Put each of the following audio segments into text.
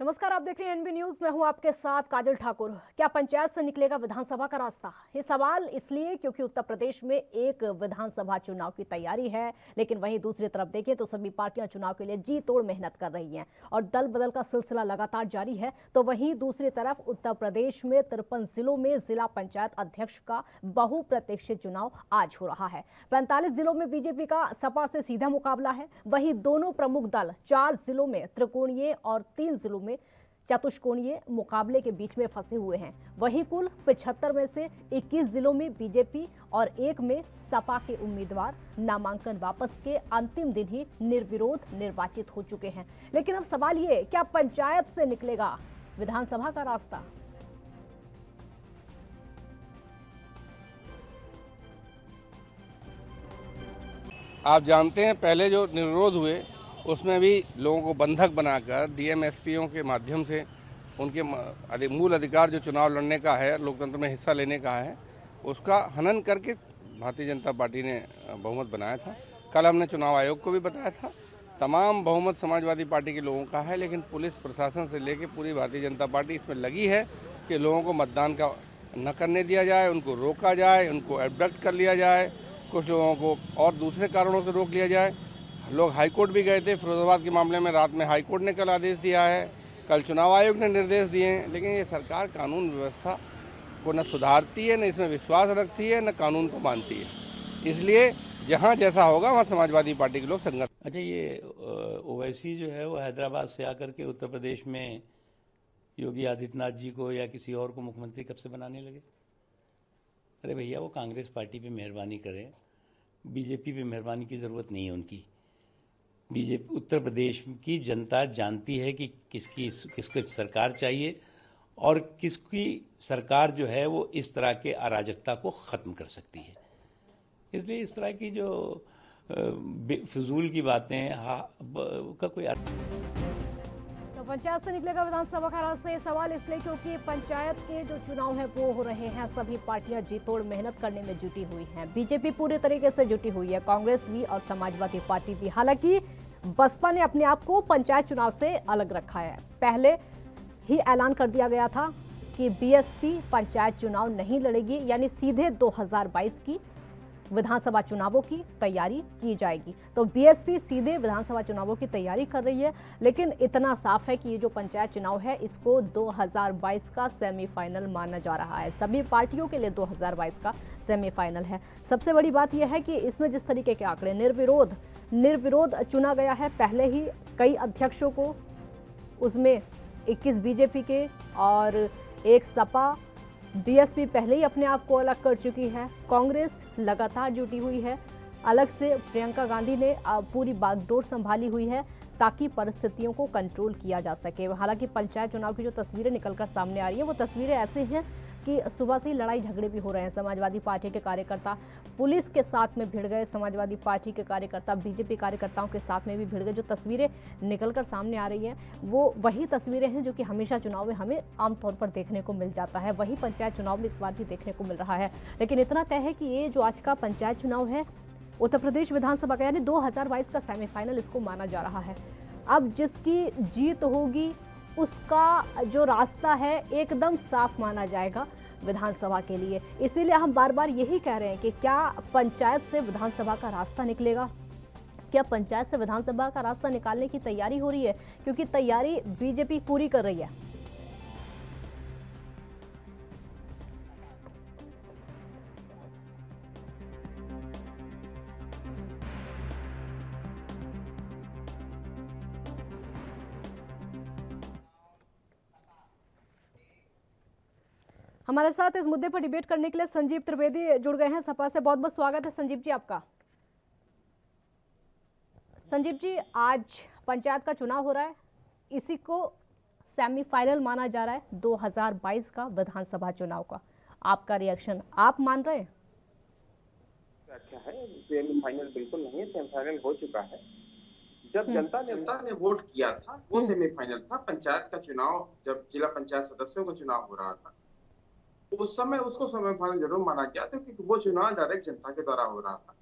नमस्कार, आप देख रहे हैं एनबी न्यूज। मैं हूं आपके साथ काजल ठाकुर। क्या पंचायत से निकलेगा विधानसभा का रास्ता? ये सवाल इसलिए क्योंकि उत्तर प्रदेश में एक विधानसभा चुनाव की तैयारी है, लेकिन वहीं दूसरी तरफ देखें तो सभी पार्टियां चुनाव के लिए जी तोड़ मेहनत कर रही हैं और दल बदल का सिलसिला लगातार जारी है। तो वहीं दूसरी तरफ उत्तर प्रदेश में 53 जिलों में जिला पंचायत अध्यक्ष का बहुप्रतीक्षित चुनाव आज हो रहा है। 45 जिलों में बीजेपी का सपा से सीधा मुकाबला है। वहीं दोनों प्रमुख दल 4 जिलों में त्रिकोणीय और 3 जिलों में चतुष्कोणीय मुकाबले के बीच में फंसे हुए हैं। वहीं कुल 75 में से 21 जिलों में बीजेपी और 1 में सपा के उम्मीदवार नामांकन वापस के अंतिम दिन ही निर्विरोध निर्वाचित हो चुके हैं। लेकिन अब सवाल ये, क्या पंचायत से निकलेगा विधानसभा का रास्ता? आप जानते हैं पहले जो निर्विरोध हुए उसमें भी लोगों को बंधक बनाकर डीएम एसपीओ के माध्यम से उनके मूल अधिकार जो चुनाव लड़ने का है, लोकतंत्र में हिस्सा लेने का है, उसका हनन करके भारतीय जनता पार्टी ने बहुमत बनाया था। कल हमने चुनाव आयोग को भी बताया था, तमाम बहुमत समाजवादी पार्टी के लोगों का है, लेकिन पुलिस प्रशासन से लेकर पूरी भारतीय जनता पार्टी इसमें लगी है कि लोगों को मतदान का न करने दिया जाए, उनको रोका जाए, उनको एबडक्ट कर लिया जाए, कुछ लोगों को और दूसरे कारणों से रोक लिया जाए। लोग हाईकोर्ट भी गए थे फिरोजाबाद के मामले में, रात में हाईकोर्ट ने कल आदेश दिया है, कल चुनाव आयोग ने निर्देश दिए हैं। लेकिन ये सरकार कानून व्यवस्था को न सुधारती है, न इसमें विश्वास रखती है, न कानून को मानती है। इसलिए जहाँ जैसा होगा वहाँ समाजवादी पार्टी के लोग संघर्ष। अच्छा, ये ओवैसी जो है वो हैदराबाद से आकर के उत्तर प्रदेश में योगी आदित्यनाथ जी को या किसी और को मुख्यमंत्री कब से बनाने लगे? अरे भैया, वो कांग्रेस पार्टी पे मेहरबानी करें, बीजेपी पे मेहरबानी की ज़रूरत नहीं है उनकी। बीजेपी उत्तर प्रदेश की जनता जानती है कि किसको सरकार चाहिए और किसकी सरकार जो है वो इस तरह के अराजकता को ख़त्म कर सकती है। इसलिए इस तरह की जो फिजूल की बातें का कोई अर्थ। तो पंचायत से निकलेगा विधानसभा का रास्ता, ये सवाल इसलिए क्योंकि पंचायत के जो चुनाव है वो हो रहे हैं। सभी पार्टियां जी तोड़ मेहनत करने में जुटी हुई हैं। बीजेपी पूरे तरीके से जुटी हुई है, कांग्रेस भी और समाजवादी पार्टी भी। हालांकि बसपा ने अपने आप को पंचायत चुनाव से अलग रखा है। पहले ही ऐलान कर दिया गया था कि बीएसपी पंचायत चुनाव नहीं लड़ेगी, यानी सीधे 2022 की विधानसभा चुनावों की तैयारी की जाएगी। तो बीएसपी सीधे विधानसभा चुनावों की तैयारी कर रही है, लेकिन इतना साफ है कि ये जो पंचायत चुनाव है इसको 2022 का सेमीफाइनल माना जा रहा है। सभी पार्टियों के लिए 2022 का सेमीफाइनल है। सबसे बड़ी बात यह है कि इसमें जिस तरीके के आंकड़े निर्विरोध चुना गया है, पहले ही कई अध्यक्षों को, उसमें 21 बीजेपी के और 1 सपा। बीएसपी पहले ही अपने आप को अलग कर चुकी है, कांग्रेस लगातार जुटी हुई है। अलग से प्रियंका गांधी ने पूरी बागडोर संभाली हुई है ताकि परिस्थितियों को कंट्रोल किया जा सके। हालांकि पंचायत चुनाव की जो तस्वीरें निकलकर सामने आ रही हैं वो तस्वीरें ऐसी हैं कि सुबह से ही लड़ाई झगड़े भी हो रहे हैं। समाजवादी पार्टी के कार्यकर्ता पुलिस के साथ में भिड़ गए, समाजवादी पार्टी के कार्यकर्ता बीजेपी कार्यकर्ताओं के साथ में भी भिड़ गए। जो तस्वीरें निकलकर सामने आ रही हैं वो वही तस्वीरें हैं जो कि हमेशा चुनाव में हमें आमतौर पर देखने को मिल जाता है। वही पंचायत चुनाव में इस बार भी देखने को मिल रहा है। लेकिन इतना तय है कि ये जो आज का पंचायत चुनाव है उत्तर प्रदेश विधानसभा का, यानी 2022 का सेमीफाइनल इसको माना जा रहा है। अब जिसकी जीत होगी उसका जो रास्ता है एकदम साफ माना जाएगा विधानसभा के लिए। इसीलिए हम बार बार यही कह रहे हैं कि क्या पंचायत से विधानसभा का रास्ता निकलेगा? क्या पंचायत से विधानसभा का रास्ता निकालने की तैयारी हो रही है? क्योंकि तैयारी बीजेपी पूरी कर रही है। हमारे साथ इस मुद्दे पर डिबेट करने के लिए संजीव त्रिवेदी जुड़ गए हैं सपा से। बहुत बहुत स्वागत है संजीव जी आपका। संजीव जी, आज पंचायत का चुनाव हो रहा है, इसी को सेमीफाइनल माना जा रहा है 2022 का विधानसभा चुनाव का। आपका रिएक्शन, आप मान रहे हैं? अच्छा है, सेमीफाइनल बिल्कुल नहीं है, सेमीफाइनल हो चुका है। जब जनता ने वोट किया था वो सेमीफाइनल था। पंचायत का चुनाव, जब जिला पंचायत सदस्यों का चुनाव हो रहा था उस समय उसको सेमीफाइनल जरूर माना गया था, क्योंकि वो चुनाव डायरेक्ट जनता के द्वारा हो रहा था।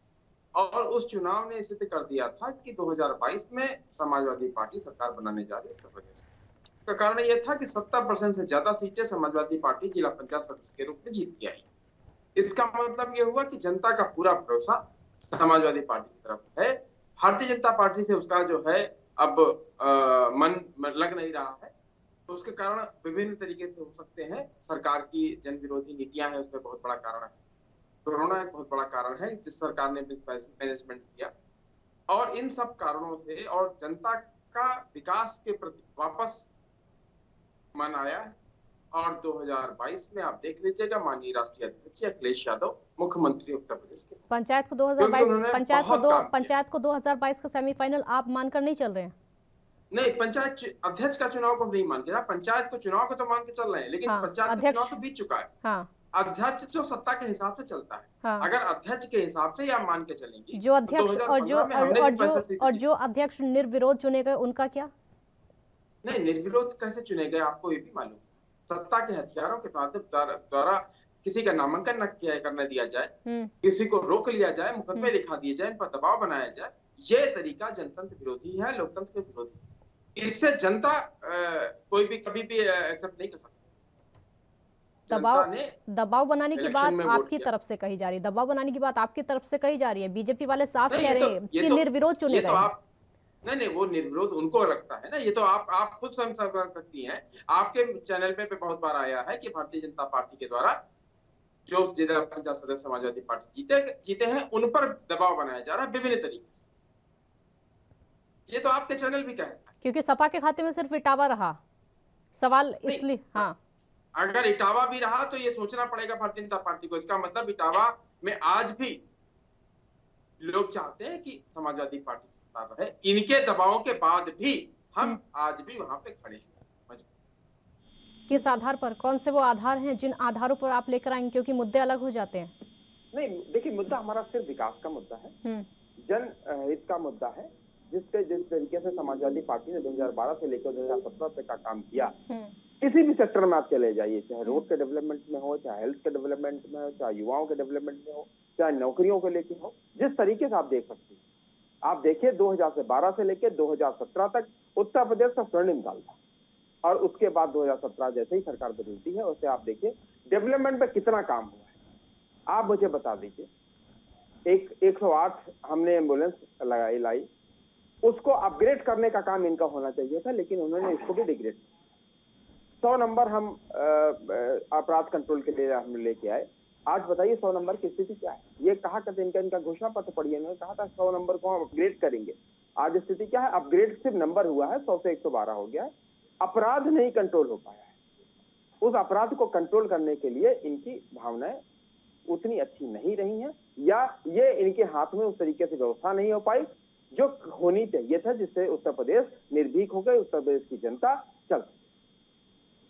और उस चुनाव ने सिद्ध कर दिया था कि 2022 में समाजवादी पार्टी सरकार बनाने जा रही है उत्तर प्रदेश में। का कारण यह था कि 70% से ज्यादा सीटें समाजवादी पार्टी जिला पंचायत सदस्य के रूप में जीत के आई। इसका मतलब यह हुआ कि जनता का पूरा भरोसा समाजवादी पार्टी की तरफ है। भारतीय जनता पार्टी से उसका जो है अब मन लग नहीं रहा है, तो उसके कारण विभिन्न तरीके से हो सकते हैं। सरकार की जन विरोधी नीतियां हैं, उसमें बहुत बड़ा कारण है। कोरोना एक बहुत बड़ा कारण है जिस सरकार ने मैनेजमेंट किया, और इन सब कारणों से और जनता का विकास के प्रति वापस मन आया है। और 2022 में आप देख लीजिएगा, माननीय राष्ट्रीय अध्यक्ष अखिलेश यादव मुख्यमंत्री उत्तर प्रदेश के पंचायत को पंचायत को 2022 का सेमीफाइनल आप मानकर नहीं चल रहे हैं? नहीं, पंचायत अध्यक्ष का चुनाव को नहीं मान के, पंचायत को चुनाव को तो मान के चल रहे हैं, लेकिन पंचायत का चुनाव तो बीत चुका है। हाँ। अध्यक्ष जो सत्ता के हिसाब से चलता है। हाँ। अगर अध्यक्ष के हिसाब से या मान के चलेंगी, जो अध्यक्ष और जो अध्यक्ष निर्विरोध चुने गए उनका क्या? नहीं, निर्विरोध कैसे चुने गए आपको ये भी मालूम। सत्ता के हथियारों के द्वारा किसी का नामांकन न करने दिया जाए, किसी को रोक लिया जाए, मुकदमे लिखा दिए जाए, इन पर दबाव बनाया जाए, ये तरीका जनतंत्र विरोधी है, लोकतंत्र के विरोधी। इससे जनता कोई भी कभी भी एक्सेप्ट नहीं कर सकती। दबाव बनाने की बात आपकी तरफ से कही जा रही है, दबाव बनाने की बात आपकी तरफ से कही जा रही है। बीजेपी वाले साफ कह रहे हैं कि निर्विरोध चुने गए। नहीं, वो निर्विरोध उनको लगता है ना, ये तो आप खुद समझ सकती हैं। आपके चैनल पे बहुत बार आया है कि भारतीय जनता पार्टी के द्वारा जो जिला पंचायत सदस्य समाजवादी पार्टी जीते हैं, उन पर दबाव बनाया जा रहा है विभिन्न तरीके से। ये तो आपके चैनल भी कह रहे हैं, क्योंकि सपा के खाते में सिर्फ इटावा रहा सवाल, इसलिए। हाँ, अगर इटावा भी रहा तो ये सोचना पड़ेगा भारतीय जनता पार्टी को। इसका मतलब इटावा में आज भी लोग चाहते हैं कि समाजवादी पार्टी सत्ता रहे। इनके दबाव के बाद भी हम आज भी वहां पे खड़े हैं। किस आधार पर? कौन से वो आधार हैं जिन आधारों पर आप लेकर आएंगे? क्योंकि मुद्दे अलग हो जाते हैं। नहीं, देखिए, मुद्दा हमारा सिर्फ विकास का मुद्दा है, जन हित का मुद्दा है। जिस तरीके से समाजवादी पार्टी ने 2012 से लेकर 2017 तक का काम किया, किसी भी सेक्टर में आप चले जाइए, चाहे रोड के डेवलपमेंट में हो, चाहे हेल्थ के डेवलपमेंट में हो, चाहे युवाओं के डेवलपमेंट में हो, चाहे नौकरियों को लेकर हो, जिस तरीके से आप देख सकते हैं। आप देखिए 2012 से लेकर 2017 तक उत्तर प्रदेश का स्वर्णिम काल था, और उसके बाद 2017 जैसे ही सरकार बदलती है, उससे आप देखिए डेवलपमेंट पे कितना काम हुआ है। आप मुझे बता दीजिए, 108 हमने एम्बुलेंस लाई, उसको अपग्रेड करने का काम इनका होना चाहिए था, लेकिन उन्होंने इसको भी डिग्रेड किया। 100 नंबर हम अपराध कंट्रोल के लिए हम लेके आए। आज बताइए 100 नंबर की स्थिति क्या है? ये कहा करते इनका घोषणा पत्र पढ़िए, इन्होंने कहा था 100 नंबर को हम अपग्रेड करेंगे। आज स्थिति क्या है? अपग्रेड सिर्फ नंबर हुआ है, 100 से 112 हो गया है। अपराध नहीं कंट्रोल हो पाया है। उस अपराध को कंट्रोल करने के लिए इनकी भावनाएं उतनी अच्छी नहीं रही हैं, या ये इनके हाथ में उस तरीके से व्यवस्था नहीं हो पाई जो होनी चाहिए था, जिससे उत्तर प्रदेश निर्भीक हो गए, उत्तर प्रदेश की जनता चल।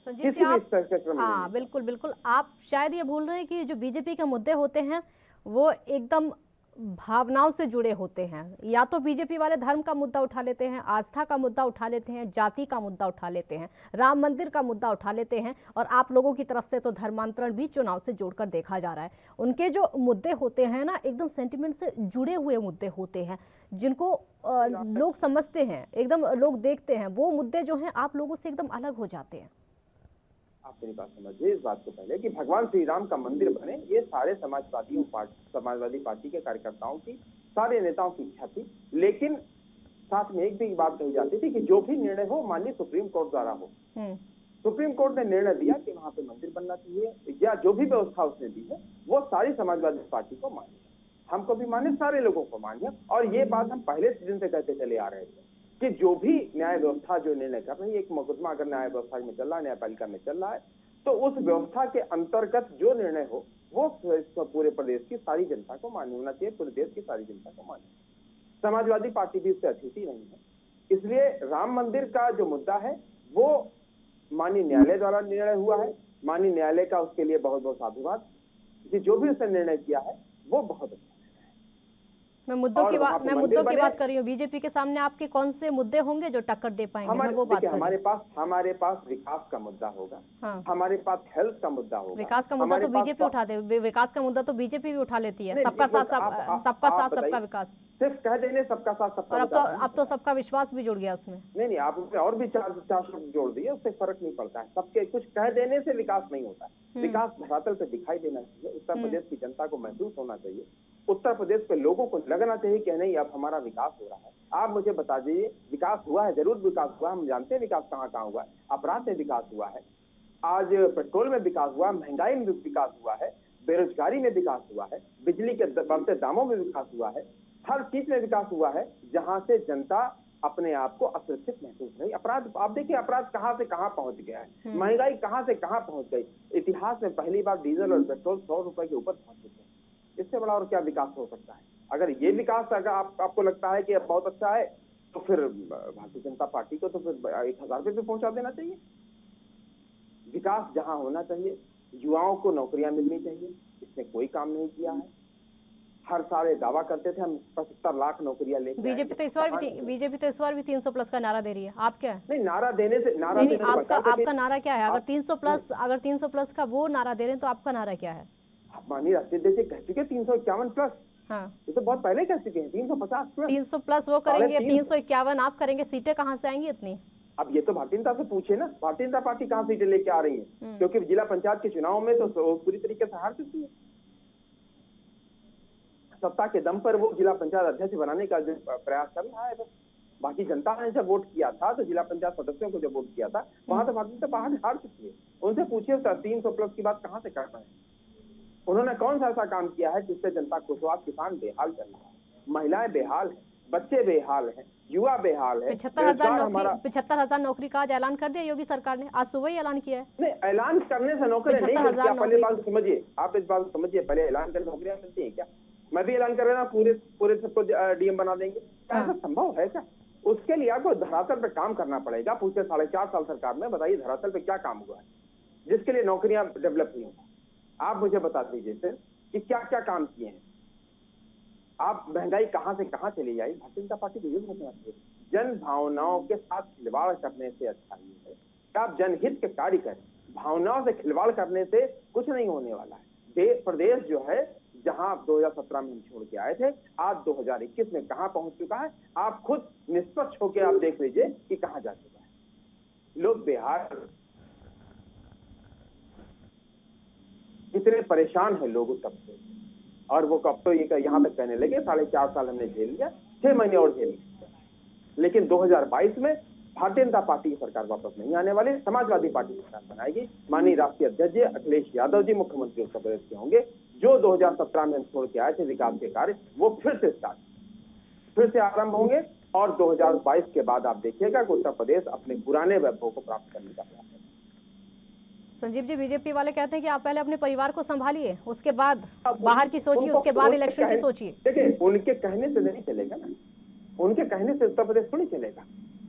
संजीव जी, आप हाँ बिल्कुल बिल्कुल, आप शायद ये भूल रहे हैं कि जो बीजेपी के मुद्दे होते हैं वो एकदम भावनाओं से जुड़े होते हैं। या तो बीजेपी वाले धर्म का मुद्दा उठा लेते हैं, आस्था का मुद्दा उठा लेते हैं, जाति का मुद्दा उठा लेते हैं, राम मंदिर का मुद्दा उठा लेते हैं, और आप लोगों की तरफ से तो धर्मांतरण भी चुनाव से जोड़कर देखा जा रहा है। उनके जो मुद्दे होते हैं ना, एकदम सेंटिमेंट से जुड़े हुए मुद्दे होते हैं, जिनको लोग समझते हैं, एकदम लोग देखते हैं। वो मुद्दे जो हैं आप लोगों से एकदम अलग हो जाते हैं। आप मेरी बात समझिए इस बात को पहले कि भगवान श्री राम का मंदिर बने, ये सारे समाजवादी पार्टी के कार्यकर्ताओं की, सारे नेताओं की इच्छा थी। लेकिन साथ में एक भी बात कही जाती थी कि जो भी निर्णय हो माननीय सुप्रीम कोर्ट द्वारा हो। सुप्रीम कोर्ट ने निर्णय दिया कि वहां पे मंदिर बनना चाहिए, या जो भी व्यवस्था उसने दी है वो सारी समाजवादी पार्टी को मान्य है, हमको भी मान्य, सारे लोगों को मान्य। और ये बात हम पहले दिन से कहते चले आ रहे थे कि जो भी न्याय व्यवस्था जो निर्णय कर रही है, एक मुकदमा अगर न्याय व्यवस्था में चल रहा है, न्यायपालिका में चल रहा है, तो उस व्यवस्था के अंतर्गत जो निर्णय हो वो पूरे प्रदेश की सारी जनता को मान्य होना चाहिए, पूरे देश की सारी जनता को मान्य। समाजवादी पार्टी भी इससे अछूती नहीं है। इसलिए राम मंदिर का जो मुद्दा है वो माननीय न्यायालय द्वारा निर्णय हुआ है। माननीय न्यायालय का उसके लिए बहुत बहुत साधुवाद, कि जो भी उसने निर्णय किया है वो बहुत अच्छा। मैं मुद्दों की बात कर रही हूँ। बीजेपी के सामने आपके कौन से मुद्दे होंगे जो टक्कर दे पाएंगे? मैं वो बात कर रही हूँ। हमारे पास विकास का मुद्दा होगा। हाँ। हमारे पास हेल्थ का मुद्दा होगा। विकास का मुद्दा तो बीजेपी उठाते, विकास का मुद्दा तो बीजेपी भी उठा लेती है। सबका साथ सबका विकास। सिर्फ कह देने सबका साथ सबका और विकास अब तो सबका विश्वास भी जुड़ गया उसमें। नहीं, आप उसमें और भी चार शब्द जोड़ दिए, उससे फर्क नहीं पड़ता है। सबके कुछ कह देने से विकास नहीं होता है। विकास धरातल पे दिखाई देना चाहिए, उत्तर प्रदेश की जनता को महसूस होना चाहिए, उत्तर प्रदेश के लोगों को लगना चाहिए कि नहीं अब हमारा विकास हो रहा है। आप मुझे बता दीजिए, विकास हुआ है, जरूर विकास हुआ, हम जानते हैं विकास कहाँ कहाँ हुआ है। अपराध में विकास हुआ है, आज पेट्रोल में विकास हुआ, महंगाई में विकास हुआ है, बेरोजगारी में विकास हुआ है, बिजली के बढ़ते दामों में विकास हुआ है, हर चीज में विकास हुआ है, जहां से जनता अपने आप को असुरक्षित महसूस नहीं। अपराध आप देखिए, अपराध कहां से कहां पहुंच गया है, महंगाई कहां से कहां पहुंच गई। इतिहास में पहली बार डीजल और पेट्रोल 100 रुपए के ऊपर पहुंच चुके हैं। इससे बड़ा और क्या विकास हो सकता है? अगर ये विकास अगर आपको लगता है कि अब बहुत अच्छा है, तो फिर भारतीय जनता पार्टी को तो फिर 1000 रुपये पे पहुंचा देना चाहिए। विकास जहां होना चाहिए, युवाओं को नौकरियां मिलनी चाहिए, इसने कोई काम नहीं किया है। हर साल दावा करते थे हम 75 लाख नौकरियां लेंगे। बीजेपी तो इस बार भी 300 प्लस का नारा दे रही है। आप क्या है? नहीं, नारा देने से आपका नारा क्या है? अगर 300 प्लस का वो नारा दे रहे हैं तो आपका नारा क्या है? माननीय राष्ट्रीय अध्यक्ष कह चुके 351 प्लस। हाँ, ये तो बहुत पहले कह चुके हैं 350 प्लस। 300 प्लस वो करेंगे, 351 आप करेंगे, सीटें कहाँ से आएंगी इतनी? अब ये तो भारतीय जनता से पूछे ना, भारतीय जनता पार्टी कहाँ सीटें लेके आ रही है, क्योंकि जिला पंचायत के चुनाव में तो पूरी तरीके से हार चुकी है। सत्ता के दम पर वो जिला पंचायत अध्यक्ष बनाने का जो प्रयास कर रहा है, बस बाकी जनता ने जब वोट किया था, तो जिला पंचायत सदस्यों को जब वोट किया था, वहां तो भारतीय जनता पार्टी हार चुकी है। उनसे पूछिए 300 प्लस की बात कहाँ से कर रहे हैं? उन्होंने कौन सा ऐसा काम किया है जिससे जनता खुशहाल? किसान बेहाल चल रहा है, महिलाएं बेहाल है, बच्चे बेहाल हैं, युवा बेहाल है। 75,000 नौकरी का आज ऐलान कर दिया योगी सरकार ने, आज सुबह ही ऐलान किया है। नहीं, ऐलान करने से नौकरी नहीं मिलती। पहले बात समझिए, आप इस बात समझिए, पहले ऐलान करके नौकरियां मिलती है क्या? मैं भी ऐलान कर रहा हूँ पूरे सबको डीएम बना देंगे, क्या ऐसा संभव है क्या? उसके लिए आपको धरातल पे काम करना पड़ेगा। पूछे 4.5 साल सरकार में, बताइए धरातल पे क्या काम हुआ है जिसके लिए नौकरियां डेवलप हुई हैं? आप मुझे बता दीजिए सर कि क्या क्या काम किए हैं। आप महंगाई कहां से कहां चली जाए, भारतीय जनता पार्टी को ये सोचना चाहिए। जन भावनाओं के साथ खिलवाड़ करने से अच्छा ये है कि आप जनहित के कार्य करें। भावनाओं से खिलवाड़ करने से कुछ नहीं होने वाला है। प्रदेश जो है, जहां आप 2017 में हम छोड़ के आए थे, आज 2021 में कहां पहुंच चुका है, आप खुद निष्पक्ष होकर आप देख लीजिए कि कहां जा चुका है। लोग बिहार कितने परेशान है लोग उत्तर प्रदेश, और वो कब तो ये यहाँ तक कहने लगे 4.5 साल हमने झेल लिया, 6 महीने और झेल लिया। लेकिन 2022 में भारतीय जनता पार्टी की सरकार वापस नहीं आने वाली, समाजवादी पार्टी सरकार बनाएगी। माननीय राष्ट्रीय अध्यक्ष जी अखिलेश यादव जी मुख्यमंत्री उत्तर प्रदेश के होंगे। जो 2017 में छोड़ के आए थे विकास के कार्य, वो फिर से आरंभ होंगे, और 2022 के बाद आप देखिएगा कि उत्तर प्रदेश अपने पुराने वैभव को प्राप्त करने का प्रयास करेगा। संजीव जी, बीजेपी वाले कहते हैं कि आप पहले अपने परिवार को संभालिए, उसके बाद बाहर की सोचिए, उसके बाद इलेक्शन की सोचिए। देखिए, उनके कहने से नहीं चलेगा ना, उनके कहने से उत्तर प्रदेश थोड़ी चलेगा,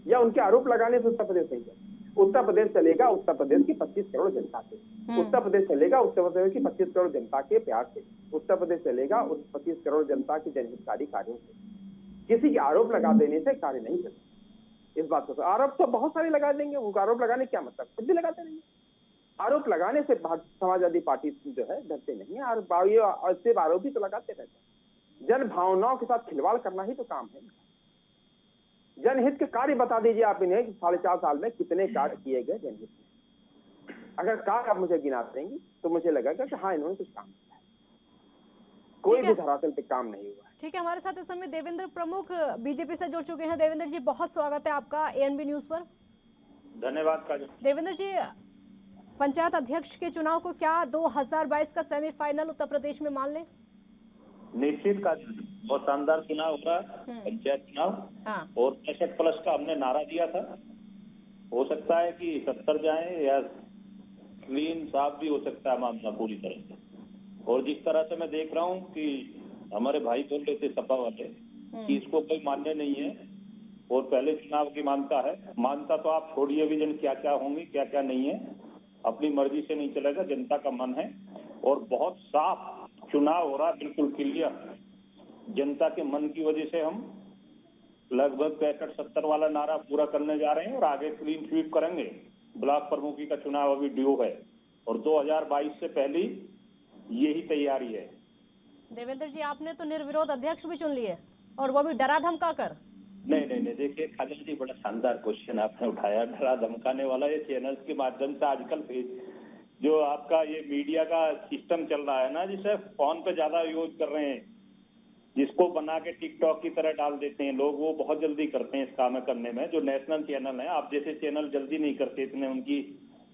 या उनके आरोप लगाने से उत्तर प्रदेश नहीं चलेगा। उत्तर प्रदेश चलेगा उत्तर प्रदेश की 25 करोड़ जनता से, उत्तर प्रदेश चलेगा उत्तर प्रदेश की 25 करोड़ जनता के प्यार से, उत्तर प्रदेश चलेगा उस 25 करोड़ जनता के जनहितकारी कार्यों से। किसी के आरोप लगा देने से कार्य नहीं चलेगा। इस बात को आरोप तो बहुत सारे लगा देंगे, उनको आरोप लगाने क्या मतलब, खुद भी लगाते रहेंगे। आरोप लगाने से समाजवादी पार्टी जो है डरते नहीं है, और सिर्फ आरोप ही तो लगाते रहते हैं। जन भावनाओं के साथ खिलवाड़ करना ही तो काम है। जनहित के कार्य बता दीजिए आप इन्हें कि 4.5 साल में कितने कार्य किए गए जनहित में। अगर कार्य आप मुझे गिना देंगी तो मुझे लगेगा कि हाँ, इन्होंने कुछ काम किया है। कोई भी धरातल पे काम नहीं हुआ है। ठीक है, हमारे साथ इस समय देवेंद्र प्रमुख बीजेपी से जुड़ चुके हैं। देवेंद्र जी, बहुत स्वागत है आपका एएनबी न्यूज पर। धन्यवाद काजल। देवेंद्र जी, पंचायत अध्यक्ष के चुनाव को क्या 2022 का सेमीफाइनल उत्तर प्रदेश में मान लें? निश्चित का बहुत शानदार चुनाव होगा, पंचायत चुनाव। हाँ। और 65 प्लस का हमने नारा दिया था, हो सकता है कि 70 जाए, या क्लीन साफ भी हो सकता है मामला पूरी तरह से। और जिस तरह से मैं देख रहा हूँ कि हमारे भाई बोल रहे थे सपा वाले कि इसको कोई मान्य नहीं है और पहले चुनाव की मानता है। मानता तो आप छोड़िए विजन क्या क्या होंगी क्या क्या नहीं है, अपनी मर्जी से नहीं चलेगा, जनता का मन है। और बहुत साफ चुनाव हो रहा, बिल्कुल क्लियर। जनता के मन की वजह से हम लगभग 65-70 वाला नारा पूरा करने जा रहे हैं और आगे क्लीन स्वीप करेंगे। ब्लॉक प्रमुखी का चुनाव अभी ड्यू है और 2022 से पहले यही तैयारी है। देवेंद्र जी, आपने तो निर्विरोध अध्यक्ष भी चुन लिए। और वो भी डरा धमका कर। नहीं, देखिए खालिद जी, बड़ा शानदार क्वेश्चन आपने उठाया। डरा धमकाने वाला ये चैनल्स के माध्यम से आजकल जो आपका ये मीडिया का सिस्टम चल रहा है ना, जिसे फोन पे ज्यादा यूज कर रहे हैं, जिसको बना के टिकटॉक की तरह डाल देते हैं लोग, वो बहुत जल्दी करते हैं इस काम करने में। जो नेशनल चैनल है, आप जैसे चैनल जल्दी नहीं करते, इतने उनकी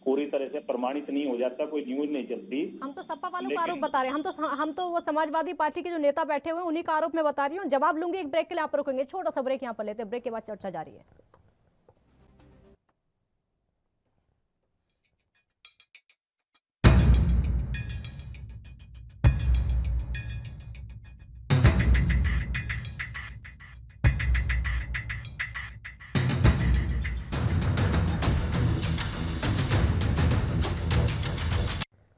पूरी तरह से प्रमाणित नहीं हो जाता, कोई न्यूज नहीं चलती। हम तो सपा वालों का आरोप बता रहे हैं, हम तो वो समाजवादी पार्टी के जो नेता बैठे हुए हैं उन्हीं का आरोप मैं बता रही हूँ। जवाब लूंगी, एक ब्रेक के लिए आप रुकेंगे, छोटा सा ब्रेक यहाँ पर लेते हैं, ब्रेक के बाद चर्चा जारी है।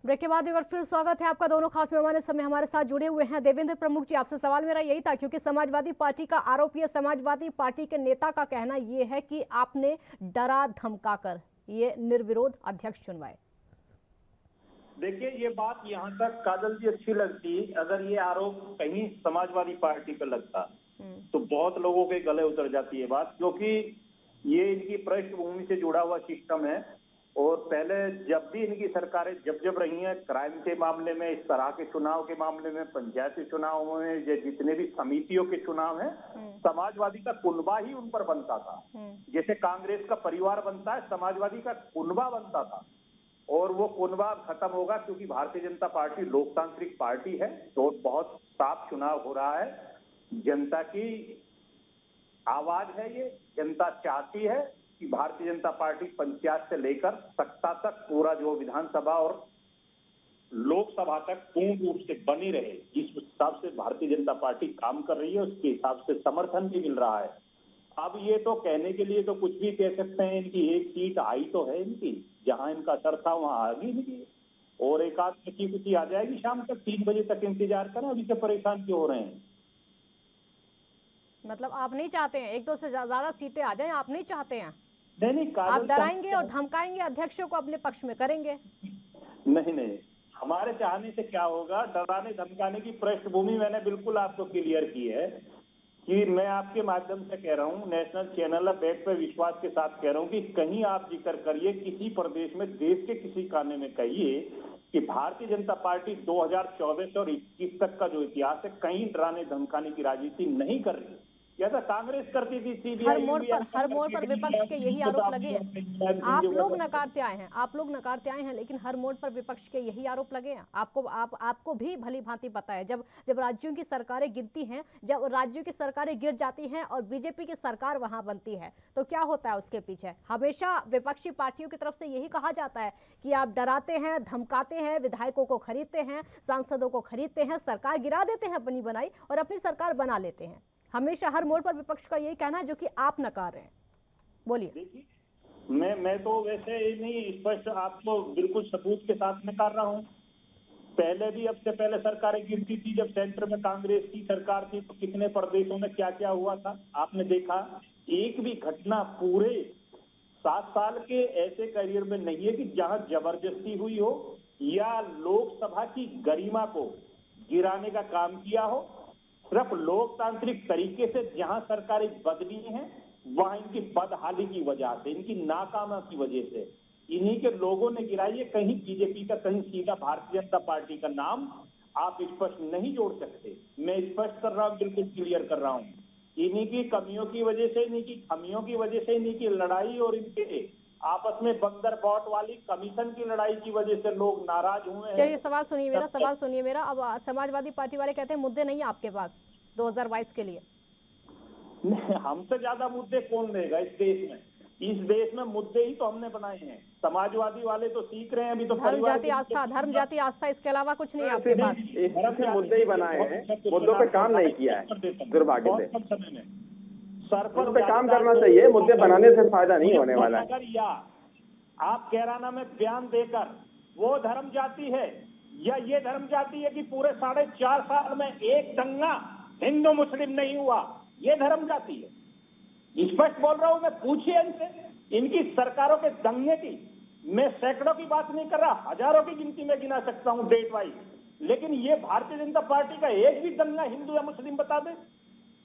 ब्रेक के बाद एक बार फिर स्वागत है आपका। दोनों खास मेहमान इस समय हमारे साथ जुड़े हुए हैं। देवेंद्र प्रमुख जी, आपसे सवाल मेरा यही था, क्योंकि समाजवादी पार्टी का आरोप, ये समाजवादी पार्टी के नेता का कहना ये है कि आपने डरा धमकाकर ये निर्विरोध अध्यक्ष चुनवाए। देखिए, ये बात यहाँ तक काजल जी अच्छी लगती, अगर ये आरोप कहीं समाजवादी पार्टी पे लगता तो बहुत लोगों के गले उतर जाती है बात, क्योंकि ये इनकी पृष्ठभूमि से जुड़ा हुआ सिस्टम है। और पहले जब भी इनकी सरकारें जब रही हैं, क्राइम के मामले में, इस तरह के चुनाव के मामले में, पंचायती चुनाव में, जितने भी समितियों के चुनाव हैं, समाजवादी का कुनबा ही उन पर बनता था। जैसे कांग्रेस का परिवार बनता है, समाजवादी का कुनबा बनता था। और वो कुनबा खत्म होगा, क्योंकि भारतीय जनता पार्टी लोकतांत्रिक पार्टी है, तो बहुत साफ चुनाव हो रहा है। जनता की आवाज है ये, जनता चाहती है कि भारतीय जनता पार्टी पंचायत से लेकर सत्ता तक पूरा जो विधानसभा और लोकसभा तक पूर्ण रूप से बनी रहे। जिस हिसाब से भारतीय जनता पार्टी काम कर रही है, उसके हिसाब से समर्थन भी मिल रहा है। अब ये तो कहने के लिए तो कुछ भी कह सकते हैं, इनकी एक सीट आई तो है इनकी, जहां इनका असर था वहां आ गई इनकी, और एक आध कुछ आ जाएगी शाम तक। 3 बजे तक इंतजार करें, अभी से परेशान क्यों हो रहे हैं? मतलब आप नहीं चाहते हैं 1-2 से ज्यादा सीटें आ जाएं, आप नहीं चाहते हैं? नहीं, आप डराएंगे और धमकाएंगे, अध्यक्षों को अपने पक्ष में करेंगे? नहीं, हमारे चाहने से क्या होगा? डराने धमकाने की पृष्ठभूमि मैंने बिल्कुल आपको क्लियर की है कि मैं आपके माध्यम से कह रहा हूँ, नेशनल चैनल बेट पे विश्वास के साथ कह रहा हूँ कि कहीं आप जिक्र करिए किसी प्रदेश में, देश के किसी कोने में कहिए कि भारतीय जनता पार्टी 2024 और 21 तक का जो इतिहास है, कहीं डराने धमकाने की राजनीति नहीं कर रही। या तो कांग्रेस करती थी, सीबीआई हर मोड़ पर विपक्ष के यही आरोप लगे हैं। आप लोग नकारते आए हैं, लेकिन हर मोड़ पर विपक्ष के यही आरोप लगे हैं। आपको भी भली भांति पता है, जब राज्यों की सरकारें गिरती हैं, जब राज्यों की सरकारें गिर जाती हैं और बीजेपी की सरकार वहां बनती है, तो क्या होता है उसके पीछे? हमेशा विपक्षी पार्टियों की तरफ से यही कहा जाता है कि आप डराते हैं, धमकाते हैं, विधायकों को खरीदते हैं, सांसदों को खरीदते हैं, सरकार गिरा देते हैं बनी बनाई और अपनी सरकार बना लेते हैं। हमेशा हर मोड़ पर विपक्ष का यही कहना है, जो कि आप नकार रहे हैं। बोलिए। देखिए, मैं तो वैसे ही नहीं, स्पष्ट आपको बिल्कुल सबूत के साथ नकार रहा हूं। पहले भी, अब से पहले सरकारें गिरती थी, जब सेंटर में कांग्रेस की सरकार थी, तो कितने प्रदेशों में क्या क्या हुआ था आपने देखा। एक भी घटना पूरे 7 साल के ऐसे करियर में नहीं है कि जहां जबरदस्ती हुई हो या लोकसभा की गरिमा को गिराने का काम किया हो। सिर्फ लोकतांत्रिक तरीके से जहां सरकारें बदली हैं, वहां इनकी बदहाली की वजह से, इनकी नाकामी की वजह से इन्हीं के लोगों ने गिराई है। कहीं बीजेपी का, कहीं सीधा भारतीय जनता पार्टी का नाम आप स्पष्ट नहीं जोड़ सकते। मैं स्पष्ट कर रहा हूं, बिल्कुल क्लियर कर रहा हूं। इन्हीं की कमियों की वजह से, इन्हीं की खामियों की वजह से, इन्हीं की लड़ाई और इनके आपस में बंदर बॉट वाली कमीशन की लड़ाई की वजह से लोग नाराज हुए हैं। चलिए, सवाल सुनिए मेरा। अब समाजवादी पार्टी वाले कहते हैं मुद्दे नहीं है आपके पास 2022 के लिए। नहीं, हमसे ज्यादा मुद्दे कौन देगा इस देश में? इस देश में मुद्दे ही तो हमने बनाए हैं। समाजवादी वाले तो सीख रहे हैं अभी तो। धर्म जाति आस्था, इसके अलावा कुछ नहीं है आपके पास। सिर्फ मुद्दे ही बनाए हैं, मुद्दों पे काम नहीं किया है दुर्भाग्य से। सर पर काम करना चाहिए, मुद्दे बनाने से फायदा नहीं होने वाला है। अगर या आप कैराना में बयान देकर वो धर्म जाति है या ये धर्म जाति है कि पूरे 4.5 साल में एक दंगा हिंदू मुस्लिम नहीं हुआ, ये धर्म जाति है। स्पष्ट बोल रहा हूं मैं, पूछिए इनसे। इनकी सरकारों के दंगे की मैं सैकड़ों की बात नहीं कर रहा, हजारों की गिनती में गिना सकता हूं डेट वाइज। लेकिन ये भारतीय जनता पार्टी का एक भी दंगा हिंदू या मुस्लिम बता दे,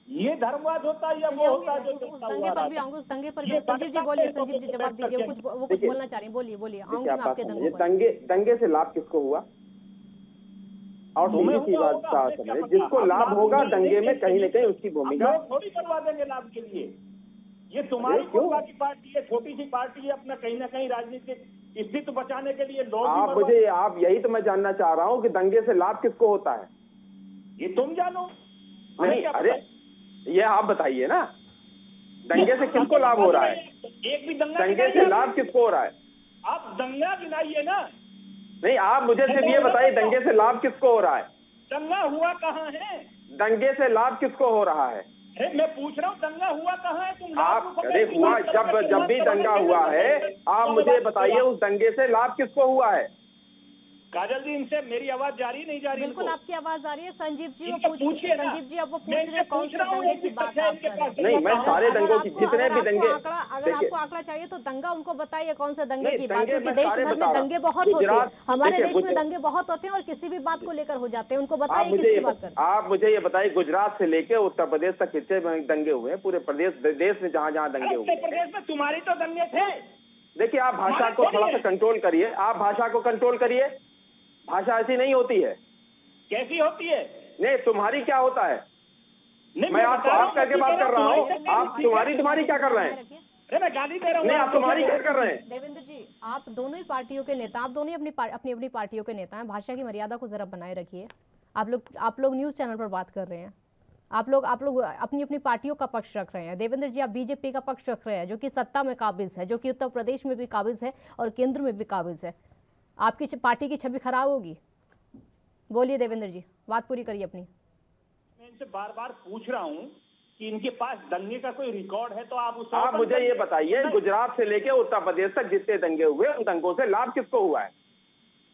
ये धर्मवाद होता है या चलिए वो होता है जो उस चलता दंगे हुआ पर भी रहा आऊंगे, उस दंगे पर ये भी। संजीव जी बोलिए, बनता है संजीव जी जवाब तो दीजिए, करके। वो कुछ बोलना चाह रही हैं, बोलिए बोलिए, आऊंगी मैं आपके दंगों पर। दंगे से लाभ किसको हुआ? और तुम्हें सीधी सी हुआ बात होगा, साफ हमें क्या समझे, पता? जिसको अब लाभ होगा तुम्हें दंगे में नहीं कहीं न कहीं उसकी हम भूमिका। लोग थोड़ी करवा देंगे लाभ के लिए। ये तुम्हारी क्यों? खुदवा की पार्टी है, छोटी सी पार्टी है, अपना कहीं ना कहीं राजनीतिक स्थिति बचाने के लिए लोग भी आप यही तो मैं जानना चाह रहा हूँ कि दंगे से लाभ किसको होता है? ये तुम जानो, हमें नहीं, क्या अरे पता? ये आप बताइए ना, दंगे से किसको लाभ हो रहा है? एक भी दंगा दंगे गिनाइए से लाभ किसको हो रहा है? आप दंगा गिनाइए ना। नहीं, आप मुझे सिर्फ ये बताइए, दंगे से लाभ किसको हो रहा है? दंगा हुआ कहाँ है? दंगे से लाभ किसको हो रहा है? अरे मैं पूछ रहा हूँ दंगा हुआ कहाँ है? तुम आप अरे हुआ, जब भी दंगा हुआ है, आप मुझे बताइए उस दंगे से लाभ किसको हुआ है? काजल जी, इनसे मेरी आवाज जा रही नहीं जा रही? बिल्कुल आपकी आवाज आ रही है। संजीव जी वो इनसे पूछ पूछिए ना। संजीव जी अब वो पूछ मैं रहे हैं कौन पूछ से रहा हूँ, दंगे एक की भी बात तथ्य आप इनके कर पास रहे हैं। नहीं, मैं सारे दंगों की, जितने भी दंगे, अगर आपको आंकड़ा चाहिए तो दंगा उनको बताइए कौन से दंगे नहीं, की बात, दंगे क्योंकि मैं देश सारे भर बता में रहा दंगे हूँ। बहुत होते हैं, गुजरात, हमारे देखिए, देश में दंगे बहुत होते हैं और किसी भी बात को लेकर हो जाते हैं। उनको बताइए किसकी बात कर। आप मुझे ये बताइए, गुजरात से लेके उत्तर प्रदेश तक कितने दंगे हुए हैं? पूरे देश में जहाँ जहाँ दंगे हुए उत्तर प्रदेश में तुम्हारी तो दंगे थे। देखिए, आप भाषा को थोड़ा सा कंट्रोल करिए, आप भाषा को कंट्रोल करिए। भाषा ऐसी नहीं होती है। कैसी होती है? नहीं, तुम्हारी क्या होता है? नहीं, मैं आपको आप करके बात कर रहा हूँ, आप तुम्हारी क्या कर रहे हैं? अरे मैं गाली दे रहा हूँ। नहीं, आप तुम्हारी क्या कर रहे हैं? देवेंद्र जी, आप दोनों ही पार्टियों के नेता, आप दोनों ही अपनी अपनी पार्टियों के नेता हैं। भाषा की मर्यादा को जरा बनाए रखिए। आप लोग न्यूज चैनल पर बात कर रहे हैं, आप लोग अपनी अपनी पार्टियों का पक्ष रख रहे हैं। देवेंद्र जी, आप बीजेपी का पक्ष रख रहे हैं, जो कि सत्ता में काबिज है, जो कि उत्तर प्रदेश में भी काबिज है और केंद्र में भी काबिज है। आपकी पार्टी की छवि खराब होगी। बोलिए देवेंद्र जी, बात पूरी करिए अपनी। मैं इनसे बार बार पूछ रहा हूँ कि इनके पास दंगे का कोई रिकॉर्ड है तो आप मुझे ये बताइए, गुजरात से लेके उत्तर प्रदेश तक जितने दंगे हुए, उन दंगों से लाभ किसको हुआ है?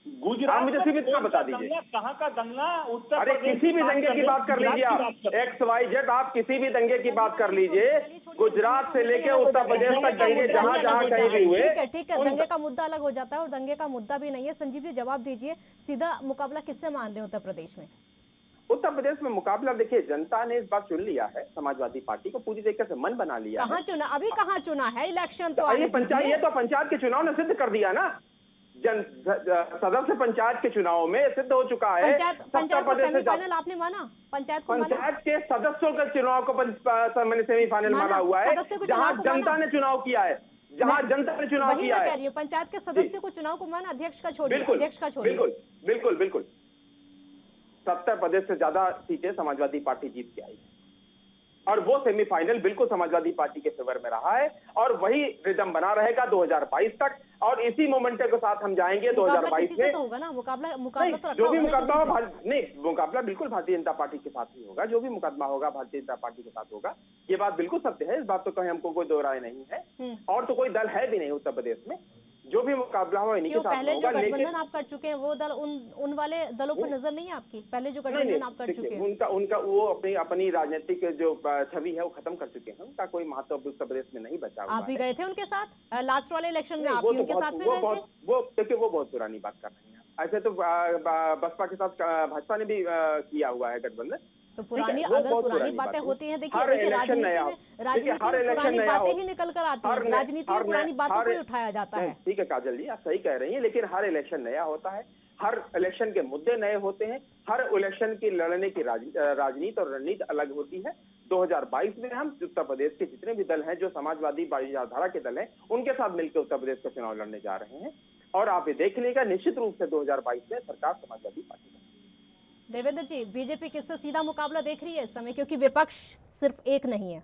गुजरात मुझे सिर्फ इतना बता दीजिए। कहाँ का दंगा? उत्तर अरे प्रदेश किसी भी दंगे की बात कर लीजिए, आप XYZ, आप किसी भी दंगे की बात कर लीजिए। गुजरात से लेके उत्तर प्रदेश तक दंगे जहाँ जहाँ कहीं भी हुए। ठीक है, दंगे का मुद्दा अलग हो जाता है और दंगे का मुद्दा भी नहीं है। संजीव जी जवाब दीजिए, सीधा मुकाबला किससे मान रहे हैं उत्तर प्रदेश में? उत्तर प्रदेश में मुकाबला, देखिए, जनता ने इस बार चुन लिया है समाजवादी पार्टी को, पूरी तरीके से मन बना लिया। कहाँ चुना? अभी कहाँ चुना है? इलेक्शन तो ये पंचायत के चुनाव ने सिद्ध कर दिया ना। सदस्य पंचायत के चुनाव में सिद्ध हो चुका है। पंचायत का सेमीफाइनल आपने माना? पंचायत के सदस्यों के चुनाव को मैंने सेमीफाइनल माना हुआ है, जहाँ जनता ने चुनाव किया है, जहाँ जनता ने चुनाव किया है। पंचायत के सदस्य को चुनाव को माना, अध्यक्ष का छोड़िए, अध्यक्ष का छोड़िए। बिल्कुल बिल्कुल 70 प्रदेश से ज्यादा सीटें समाजवादी पार्टी जीत के आई और वो सेमीफाइनल बिल्कुल समाजवादी पार्टी के फेवर में रहा है और वही रिदम बना रहेगा 2022 तक। और इसी मोमेंटम के साथ हम जाएंगे 2022 में। तो होगा ना मुकाबला तो जो भी मुकाबला हो, नहीं, मुकाबला बिल्कुल भारतीय जनता पार्टी के साथ ही होगा। जो भी मुकाबला होगा भारतीय जनता पार्टी के साथ होगा, ये बात बिल्कुल सत्य है। इस बात तो कहीं हमको कोई दो राय नहीं है। और तो कोई दल है भी नहीं उत्तर प्रदेश में। जो भी मुकाबला हो इन्हीं के साथ पहले होगा। जो गठबंधन आप कर चुके हैं वो दल उन वाले दलों पर नजर नहीं है आपकी? पहले जो गठबंधन आप कर चुके हैं उनका वो अपनी राजनीतिक जो छवि है वो खत्म कर चुके हैं। उनका कोई महत्व उत्तर प्रदेश में नहीं बचा। आप भी गए थे उनके साथ लास्ट वाले इलेक्शन में? आप भी उनके साथ में गए थे? वो देखिए, वो बहुत पुरानी बात कर रहे हैं। ऐसे तो बसपा के साथ भाजपा ने भी किया हुआ है गठबंधन। तो पुरानी बातें होती हैं, देखिए राजनीति में पुरानी बातें ही निकल कर आती है। राजनीति में पुरानी बातों को ही उठाया जाता है। ठीक है काजल जी, आप सही कह रही हैं, लेकिन हर इलेक्शन नया होता है, हर इलेक्शन के मुद्दे नए होते हैं, हर इलेक्शन की लड़ने की राजनीति और रणनीति अलग होती है। 2022 में हम उत्तर प्रदेश के जितने भी दल हैं जो समाजवादी विचारधारा के दल हैं, उनके साथ मिलकर उत्तर प्रदेश का चुनाव लड़ने जा रहे हैं। और आप ये देख लीजिएगा, निश्चित रूप से 2022 में सरकार समाजवादी पार्टी का। देवेंद्र जी, बीजेपी किससे सीधा मुकाबला देख रही है इस समय, क्योंकि विपक्ष सिर्फ एक नहीं है?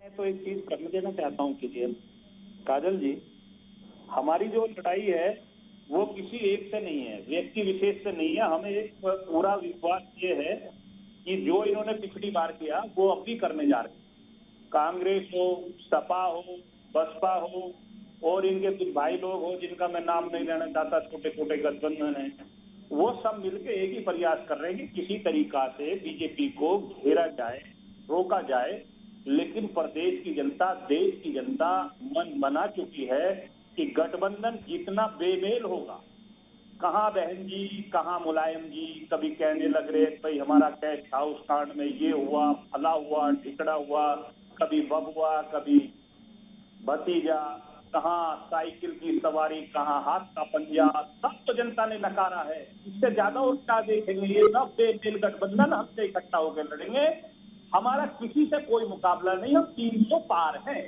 मैं तो एक चीज करने देना चाहता हूँ कि काजल जी, हमारी जो लड़ाई है वो किसी एक से नहीं है, व्यक्ति विशेष से नहीं है। हमें एक पूरा विश्वास ये है कि जो इन्होंने पिछली बार किया वो अब भी करने जा रहे हैं। कांग्रेस हो, सपा हो, बसपा हो और इनके कुछ भाई लोग हो जिनका मैं नाम नहीं लेना चाहता, छोटे छोटे गठबंधन है, वो सब मिलकर एक ही प्रयास कर रहे हैं कि किसी तरीका से बीजेपी को घेरा जाए, रोका जाए। लेकिन प्रदेश की जनता, देश की जनता मन बना चुकी है कि गठबंधन जितना बेमेल होगा कहाँ बहन जी, कहाँ मुलायम जी, कभी कहने लग रहे भाई हमारा गेस्ट हाउस कांड में ये हुआ, फला हुआ, ठिकड़ा हुआ, कभी बब हुआ, कभी भतीजा, कहाँ साइकिल की सवारी, कहाँ हाथ का पंजा, सब तो जनता ने नकारा है। इससे ज्यादा और क्या देखेंगे? ये सब बेमेल गठबंधन हमसे इकट्ठा होकर लड़ेंगे। हमारा किसी से कोई मुकाबला नहीं, हम 300 पार हैं,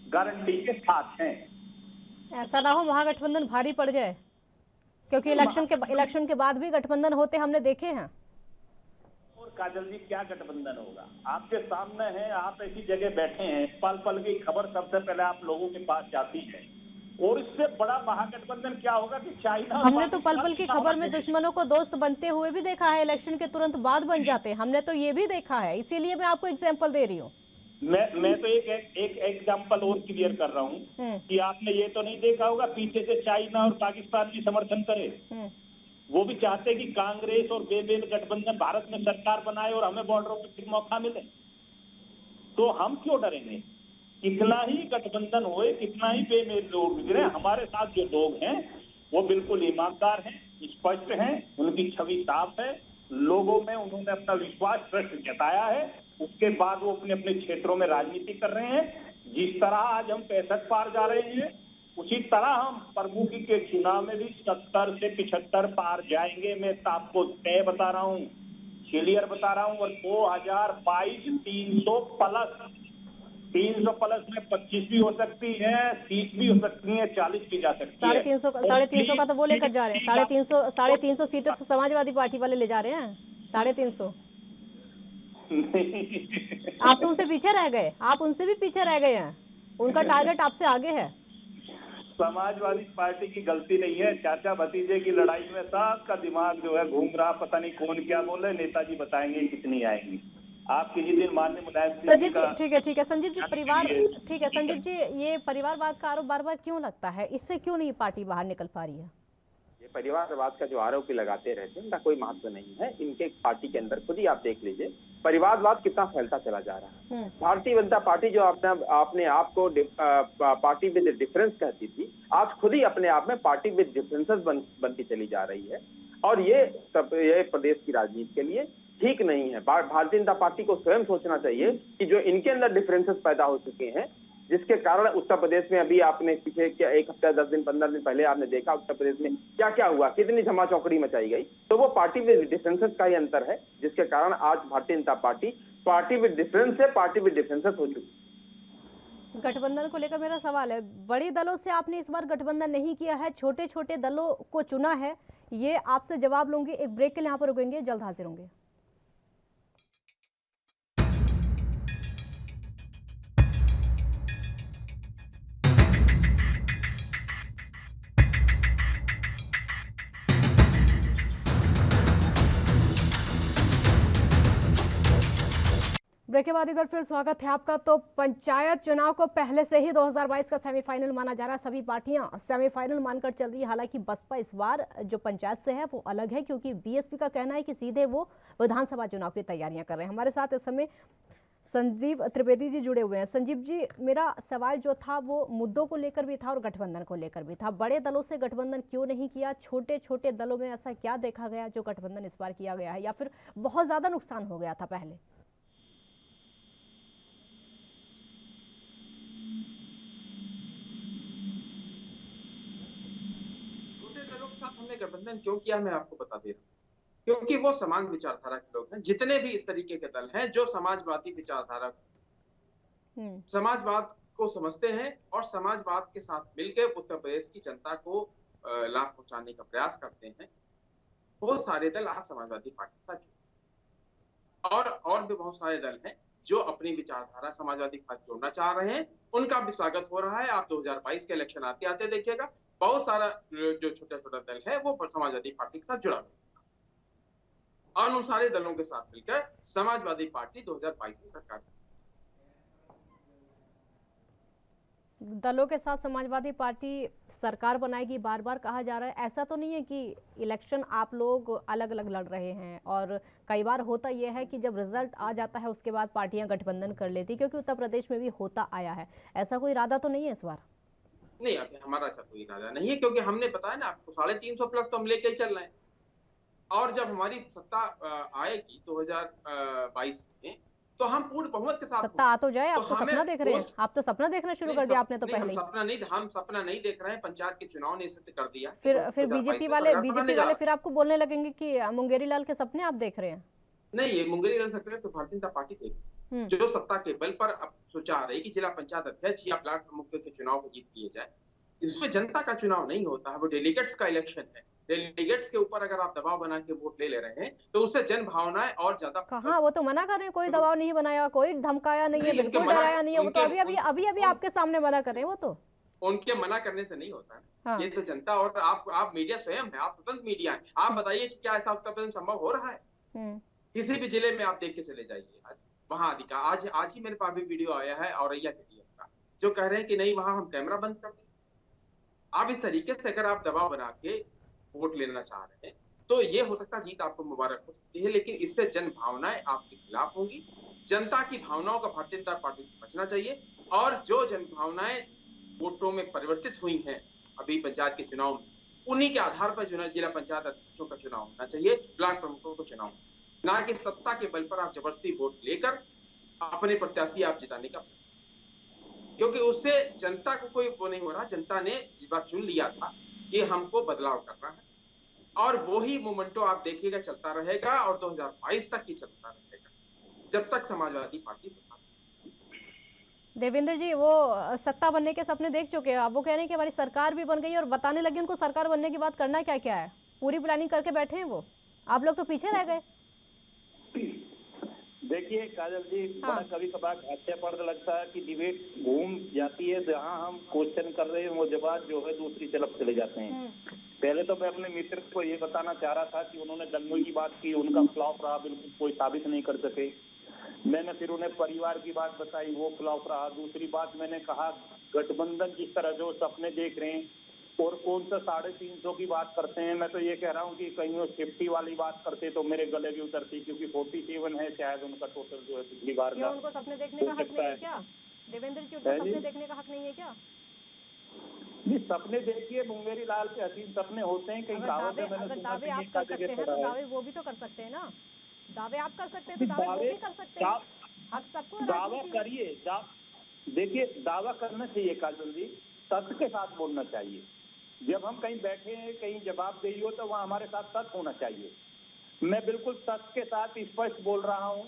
गारंटी के साथ हैं। ऐसा ना हो महागठबंधन भारी पड़ जाए, क्योंकि इलेक्शन के बाद भी गठबंधन होते हमने देखे हैं। और काजल जी, क्या गठबंधन होगा? आपके सामने है, आप ऐसी जगह बैठे हैं, पल पल की खबर सबसे पहले आप लोगों के पास जाती है। और इससे बड़ा महागठबंधन क्या होगा कि चाइना, हमने तो पल पल की खबर में दुश्मनों को दोस्त बनते हुए भी देखा है, इलेक्शन के तुरंत बाद बन जाते हैं, हमने तो ये भी देखा है। इसीलिए मैं आपको एग्जाम्पल दे रही हूँ। मैं तो एक एग्जाम्पल और क्लियर कर रहा हूँ कि आपने ये तो नहीं देखा होगा पीछे से चाइना और पाकिस्तान भी समर्थन करे। वो भी चाहते हैं कि कांग्रेस और बेमेल गठबंधन भारत में सरकार बनाए और हमें बॉर्डरों पर फिर मौका मिले। तो हम क्यों डरेंगे? कितना ही गठबंधन होए, कितना ही बेमेल लोग गुजरे, हमारे साथ जो लोग हैं वो बिल्कुल ईमानदार हैं, स्पष्ट हैं, उनकी छवि साफ है, लोगों में उन्होंने अपना विश्वास ट्रस्ट जताया है। उसके बाद वो अपने अपने क्षेत्रों में राजनीति कर रहे हैं। जिस तरह आज हम 65 पार जा रहे हैं, उसी तरह हम प्रमुखी के चुनाव में भी 70 से 75 पार जाएंगे। मैं तो आपको तय बता रहा हूँ, क्लियर बता रहा हूँ। और 2022 300 प्लस में 25 भी हो सकती है, 30 भी हो सकती है, 40 भी जा सकती है। 350 का तो वो लेकर जा रहे हैं। 350 सीटों तो समाजवादी पार्टी वाले ले जा रहे हैं। 350 आप तो उनसे पीछे रह गए, आप उनसे भी पीछे रह गए हैं, उनका टारगेट आपसे आगे है। समाजवादी पार्टी की गलती नहीं है, चाचा भतीजे की लड़ाई में सबका दिमाग जो है घूम रहा, पता नहीं कौन क्या बोल रहे। नेताजी बताएंगे कितनी आएंगी। आप किसी दिन माननीय मुलायम सिंह संजीव जी, ठीक है संजीव जी, ठीक है संजीव जी, ये परिवारवाद का आरोप बार बार क्यों लगता है? इससे क्यों नहीं पार्टी बाहर निकल पा रही है? ये परिवारवाद का जो आरोप लगाते रहते हैं, उनका कोई महत्व नहीं है। इनके पार्टी के अंदर खुद ही आप देख लीजिए परिवारवाद कितना फैलता चला जा रहा है। भारतीय जनता पार्टी जो अपने आप को पार्टी विद डिफरेंस कहती थी, आज खुद ही अपने आप में पार्टी विद डिफरेंसेस बनती चली जा रही है। और ये प्रदेश की राजनीति के लिए ठीक नहीं है। भारतीय जनता पार्टी को स्वयं सोचना चाहिए कि जो इनके अंदर डिफरेंसेस पैदा हो चुके हैं, जिसके कारण उत्तर प्रदेश में अभी आपने पीछे क्या 1 हफ्ता 10 दिन 15 दिन पहले आपने देखा उत्तर प्रदेश में क्या क्या हुआ, कितनी धमा चौकड़ी मचाई गई। तो वो पार्टी विद डिफरेंसेस का ही अंतर है, जिसके कारण आज Bharatiya Janata party with difference से पार्टी विद डिफरेंसेस हो चुकी। गठबंधन को लेकर मेरा सवाल है, बड़े दलों से आपने इस बार गठबंधन नहीं किया है, छोटे छोटे दलों को चुना है, ये आपसे जवाब लूंगी। एक ब्रेक के लिए यहाँ पर रुकेंगे, जल्द हाजिर होंगे। ब्रेक के बाद इधर फिर स्वागत है आपका। तो पंचायत चुनाव को पहले से ही 2022 का सेमीफाइनल माना जा रहा है। सभी पार्टियां सेमीफाइनल मानकर चल रही है। हालांकि बसपा इस बार जो पंचायत से है वो अलग है, क्योंकि बीएसपी का कहना है कि सीधे वो विधानसभा चुनाव की तैयारियां कर रहे हैं। हमारे साथ इस समय संजीव त्रिवेदी जी जुड़े हुए हैं। संजीव जी, मेरा सवाल जो था वो मुद्दों को लेकर भी था और गठबंधन को लेकर भी था। बड़े दलों से गठबंधन क्यों नहीं किया? छोटे छोटे दलों में ऐसा क्या देखा गया जो गठबंधन इस बार किया गया है, या फिर बहुत ज्यादा नुकसान हो गया था पहले? साथ हमने गठबंधन क्यों किया, मैं आपको बता दे रहा हूँ। क्योंकि वो समान विचारधारा के लोग हैं। जितने भी इस तरीके के दल हैं जो समाजवादी विचारधारा, समाजवाद को समझते हैं और समाजवाद के साथ मिलकर उत्तर प्रदेश की जनता को लाभ पहुंचाने का प्रयास करते हैं, वो सारे दल आज समाजवादी पार्टी के साथ और भी बहुत सारे दल हैं जो अपनी विचारधारा समाजवादी पार्टी जोड़ना चाह रहे हैं। उनका भी स्वागत हो रहा है। आप 2022 के इलेक्शन आते आते देखिएगा, बहुत सारा जो छोटा छोटा दल है वो समाजवादी पार्टी के साथ जुड़ा हुआ और उन सारे दलों के साथ मिलकर समाजवादी पार्टी 2022 में सरकार दलों के साथ समाजवादी पार्टी सरकार बनाएगी, बार बार कहा जा रहा है। ऐसा तो नहीं है कि इलेक्शन आप लोग अलग अलग लड़ रहे हैं? और कई बार होता यह है कि जब रिजल्ट आ जाता है उसके बाद पार्टियां गठबंधन कर लेती, क्योंकि उत्तर प्रदेश में भी होता आया है। ऐसा कोई इरादा तो नहीं है इस बार? नहीं, अभी हमारा ऐसा कोई इरादा नहीं है, क्योंकि हमने बताया ना आपको 350 प्लस तो हम लेके ही चल रहे हैं। और जब हमारी सत्ता आएगी 2022 में, तो हम पूर्ण बहुमत के साथ सत्ता आ तो जाए। आप तो सपना देख रहे हैं, आप तो सपना देखना शुरू कर दिया आपने तो पहले ही। हम सपना नहीं देख रहे हैं, पंचायत के चुनाव ने सिद्ध कर दिया। फिर बीजेपी वाले फिर आपको बोलने लगेंगे कि मुंगेरी लाल के सपने आप देख रहे हैं। नहीं, ये मुंगेरी लाल सपने तो भारतीय जनता पार्टी देगी, जो सत्ता के बल पर अब सोचा रही कि जिला पंचायत अध्यक्ष या ब्लॉक प्रमुख के चुनाव को जीत किए जाए। इसमें जनता का चुनाव नहीं होता है, वो डेलीगेट्स का इलेक्शन है। डेलीगेट्स के ऊपर अगर आप दबाव बना के वोट ले रहे हैं तो उससे जन भावनाएं और ज्यादा। कहाँ, वो तो मना कर रहे हैं, कोई दबाव नहीं बनाया, कोई धमकाया नहीं है, बिल्कुल डराया नहीं है। वो तो अभी आपके सामने मना कर रहे हैं। वो तो उनके मना करने से नहीं होता है। हाँ। ये तो जनता और आप मीडिया स्वयं है, आप स्वतंत्र मीडिया है। आप बताइए कि क्या ऐसा उत्तर प्रदेश संभव हो रहा है? किसी भी जिले में आप देख के चले जाइए, वहां अधिकार आज ही मेरे पास भी वीडियो आया है औरैया के डीएम का, जो कह रहे हैं कि नहीं वहां हम कैमरा बंद कर दें। आप इस तरीके से अगर आप दबाव बना के वोट लेना चाह रहे हैं तो ये हो सकता है जीत आपको मुबारक हो सकती है, लेकिन इससे जन भावनाएं आपके खिलाफ होंगी। जनता की भावनाओं का भारतीय जनता पार्टी से बचना चाहिए, और जो जन भावनाएं वोटों में परिवर्तित हुई हैं अभी पंचायत के चुनाव में, उन्हीं के आधार पर जिला पंचायत अध्यक्षों का चुनाव होना चाहिए, ब्लॉक प्रमुखों को चुनाव, ना कि सत्ता के बल पर आप जबरदस्ती वोट लेकर अपने प्रत्याशी आप जिताने का, क्योंकि उससे जनता को कोई वो नहीं हो रहा। जनता ने इस बार चुन लिया था कि हमको बदलाव करना है, और वही मोमेंटो आप देखिएगा चलता रहेगा, और 2022 तक ही चलता रहेगा, जब तक समाजवादी पार्टी सत्ता। देवेंद्र जी, वो सत्ता बनने के सपने देख चुके हैं, अब वो कह रहे हैं कि हमारी सरकार भी बन गई, और बताने लगे उनको सरकार बनने के बाद करना क्या क्या है। पूरी प्लानिंग करके बैठे हैं वो, आप लोग तो पीछे रह गए। देखिए काजल जी, बड़ा कभी कभार हास्यास्पद लगता है कि डिबेट घूम जाती है, जहाँ हम क्वेश्चन कर रहे हैं वो जवाब जो है दूसरी तरफ चले जाते हैं। पहले तो मैं अपने मित्र को ये बताना चाह रहा था कि उन्होंने दंगों की बात की, उनका फ्लॉप रहा, बिल्कुल कोई साबित नहीं कर सके। मैंने फिर उन्हें परिवार की बात बताई, वो फ्लॉप रहा। दूसरी बात मैंने कहा गठबंधन जिस तरह जो सपने देख रहे हैं और कौन सा 350 की बात करते हैं, मैं तो ये कह रहा हूँ कि कहीं वो 50 वाली बात करते तो मेरे गले भी उतरती, क्योंकि 47 है शायद उनका टोटल जो है पिछली बार का। उनको सपने देखने का हक नहीं है क्या देवेंद्र जी? उनको सपने देखने का हक नहीं है क्या? नहीं, सपने देखिए, मुंगेरी लाल के हसीन सपने होते हैं। कहीं अगर दावे आप कर सकते हैं तो दावे वो भी तो कर सकते हैं ना। दावे आप कर सकते हैं तो दावे वो भी कर सकते हैं। हक सबको दावा करिए। देखिए, दावा करना चाहिए काजल जी, तथ्य के साथ बोलना चाहिए। जब हम कहीं बैठे हैं, कहीं जवाबदेही हो, तो वहाँ हमारे साथ तथ्य होना चाहिए। मैं बिल्कुल तथ्य के साथ स्पष्ट बोल रहा हूँ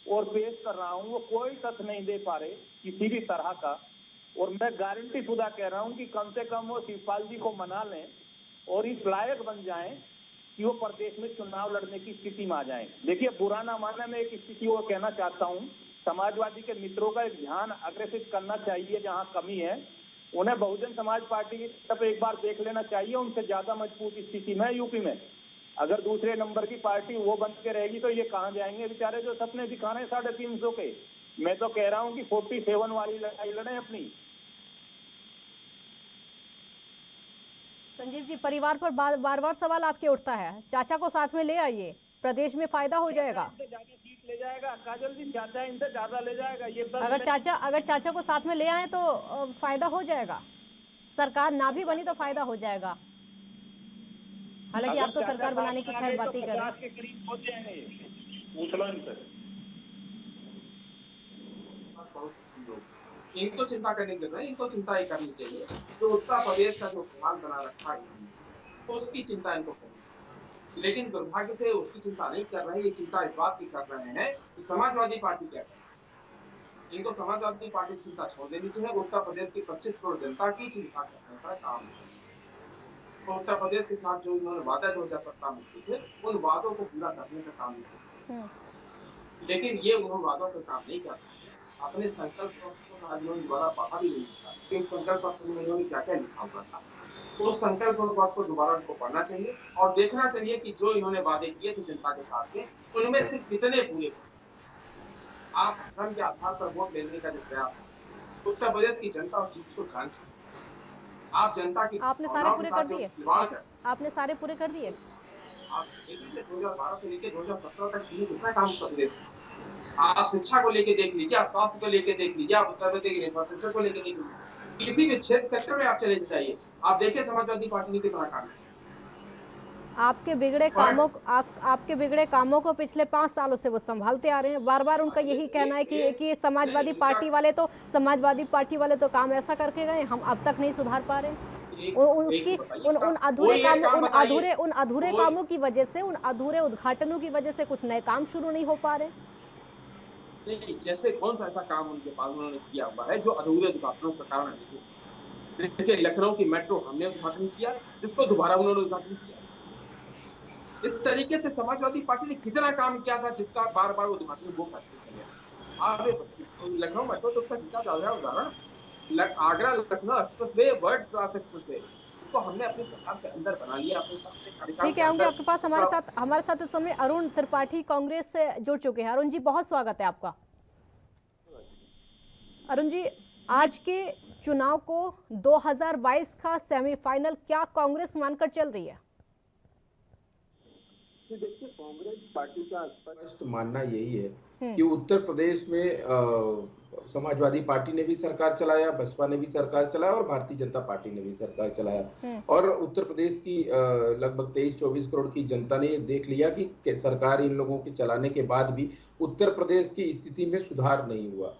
और पेश कर रहा हूँ। वो कोई तथ्य नहीं दे पा रहे किसी भी तरह का, और मैं गारंटी खुदा कह रहा हूँ कि कम से कम वो शिवपाल जी को मना लें और इस लायक बन जाएं कि वो प्रदेश में चुनाव लड़ने की स्थिति में आ जाएं। देखिए, बुरा ना मानना, मैं एक स्थिति वो कहना चाहता हूँ, समाजवादी के मित्रों का एक ध्यान अग्रेसित करना चाहिए। जहाँ कमी है उन्हें बहुजन समाज पार्टी की तरफ एक बार देख लेना चाहिए। उनसे ज्यादा मजबूत स्थिति में यूपी में अगर दूसरे नंबर की पार्टी वो बन के रहेगी तो ये कहाँ जाएंगे बेचारे, जो सपने दिखा रहे हैं 350 के। मैं तो कह रहा हूँ कि 47 वाली लड़ाई लड़े अपनी। संजीव जी, परिवार पर बार बार सवाल आपके उठता है। चाचा को साथ में ले आइए, प्रदेश में फायदा हो जाएगा। ज्यादा सीट ले जाएगा काजल जी, चाचा इनसे ज्यादा ले जाएगा। ये अगर चाचा को साथ में ले आए तो फायदा हो जाएगा। सरकार ना भी बनी तो फायदा हो जाएगा। हालांकि आप तो सरकार बनाने की खैर बात ही कर रहे हैं। इनको चिंता करने की जरूरत है, इनको चिंता ही करनी चाहिए जो उत्तर प्रदेश का जो हाल बना रखा है, तो उसकी चिंता इनको करनी चाहिए। लेकिन दुर्भाग्य से उसकी चिंता नहीं कर रहे। ये चिंता इस बात की कर रहे हैं कि समाजवादी पार्टी क्या करे। इनको समाजवादी पार्टी की चिंता छोड़ देनी चाहिए। उत्तर प्रदेश की 25 करोड़ जनता की चिंता करने का काम है। उत्तर प्रदेश के साथ जो इन्होंने वादा 2017 में किए थे, उन वादों को पूरा करने का काम है। लेकिन ये उन्होंने वादों का काम नहीं कर रहे। अपने संकल्प द्वारा बाहर ही नहीं था कि संकल्प पत्र में इन्होंने क्या क्या लिखा हुआ था। उस संकल्प पत्र को दोबारा उनको पढ़ना चाहिए और देखना चाहिए कि जो इन्होंने वादे किए थे जनता के साथ में, उनमें से कितने पूरे। आप धर्म के आधार पर वोट लेने का जो प्रयास है, उत्तर प्रदेश की जनता और चीज को जान, आप जनता की आपने सारे पूरे कर दिए। आपने सारे पूरे कर दिए। आप 2012 से लेकर 2017 तक कितना काम उत्तर प्रदेश में। आप शिक्षा को लेके देख लीजिए, आप स्वास्थ्य को लेके देख लीजिए, आप उत्तर प्रदेश के इंफ्रास्ट्रक्चर को लेके देख लीजिए। किसी भी क्षेत्र सेक्टर में आप चले जाइए, आप देखिए समाजवादी पार्टी ने कितना काम किया। आपके बिगड़े कामों को पिछले 5 सालों से वो संभालते आ रहे हैं। बार बार उनका यही कहना है कि समाजवादी पार्टी वाले तो काम ऐसा करके गए, हम अब तक नहीं सुधार पा रहे। उन अधूरे कामों की वजह से, उन अधूरे उद्घाटनों की वजह से कुछ नए काम शुरू नहीं हो पा रहे। नहीं, जैसे कौन सा ऐसा काम उनके पास उन्होंने किया हुआ है जो अधूरे उद्घाटनों का कारण है? देखिए, लखनऊ की मेट्रो हमने उद्घाटन किया, जिसको दोबारा उन्होंने उद्घाटन किया। इस तरीके से समाजवादी पार्टी ने कितना काम किया था जिसका बार बार उद्घाटन वो करते चले आगे। लखनऊ मेट्रो तो उसका सीधा उदाहरण, Agra Lucknow expressway world class expressway, तो हमने अपनी सरकार के अंदर बना लिया, अपने कार्यकाल। ठीक है, आऊंगे आपके पास। हमारे साथ इस समय अरुण त्रिपाठी कांग्रेस से जुड़ चुके हैं। अरुण जी, बहुत स्वागत है आपका। अरुण जी, आज के चुनाव को 2022 का सेमीफाइनल क्या कांग्रेस मानकर चल रही है? देखिए, कांग्रेस पार्टी का स्पष्ट मानना यही है कि उत्तर प्रदेश में समाजवादी पार्टी ने भी सरकार चलाया, बसपा ने भी सरकार चलाया और भारतीय जनता पार्टी ने भी सरकार चलाया। और उत्तर प्रदेश की लगभग 23-24 करोड़ की जनता ने देख लिया कि सरकार इन लोगों के चलाने के बाद भी उत्तर प्रदेश की स्थिति में सुधार नहीं हुआ।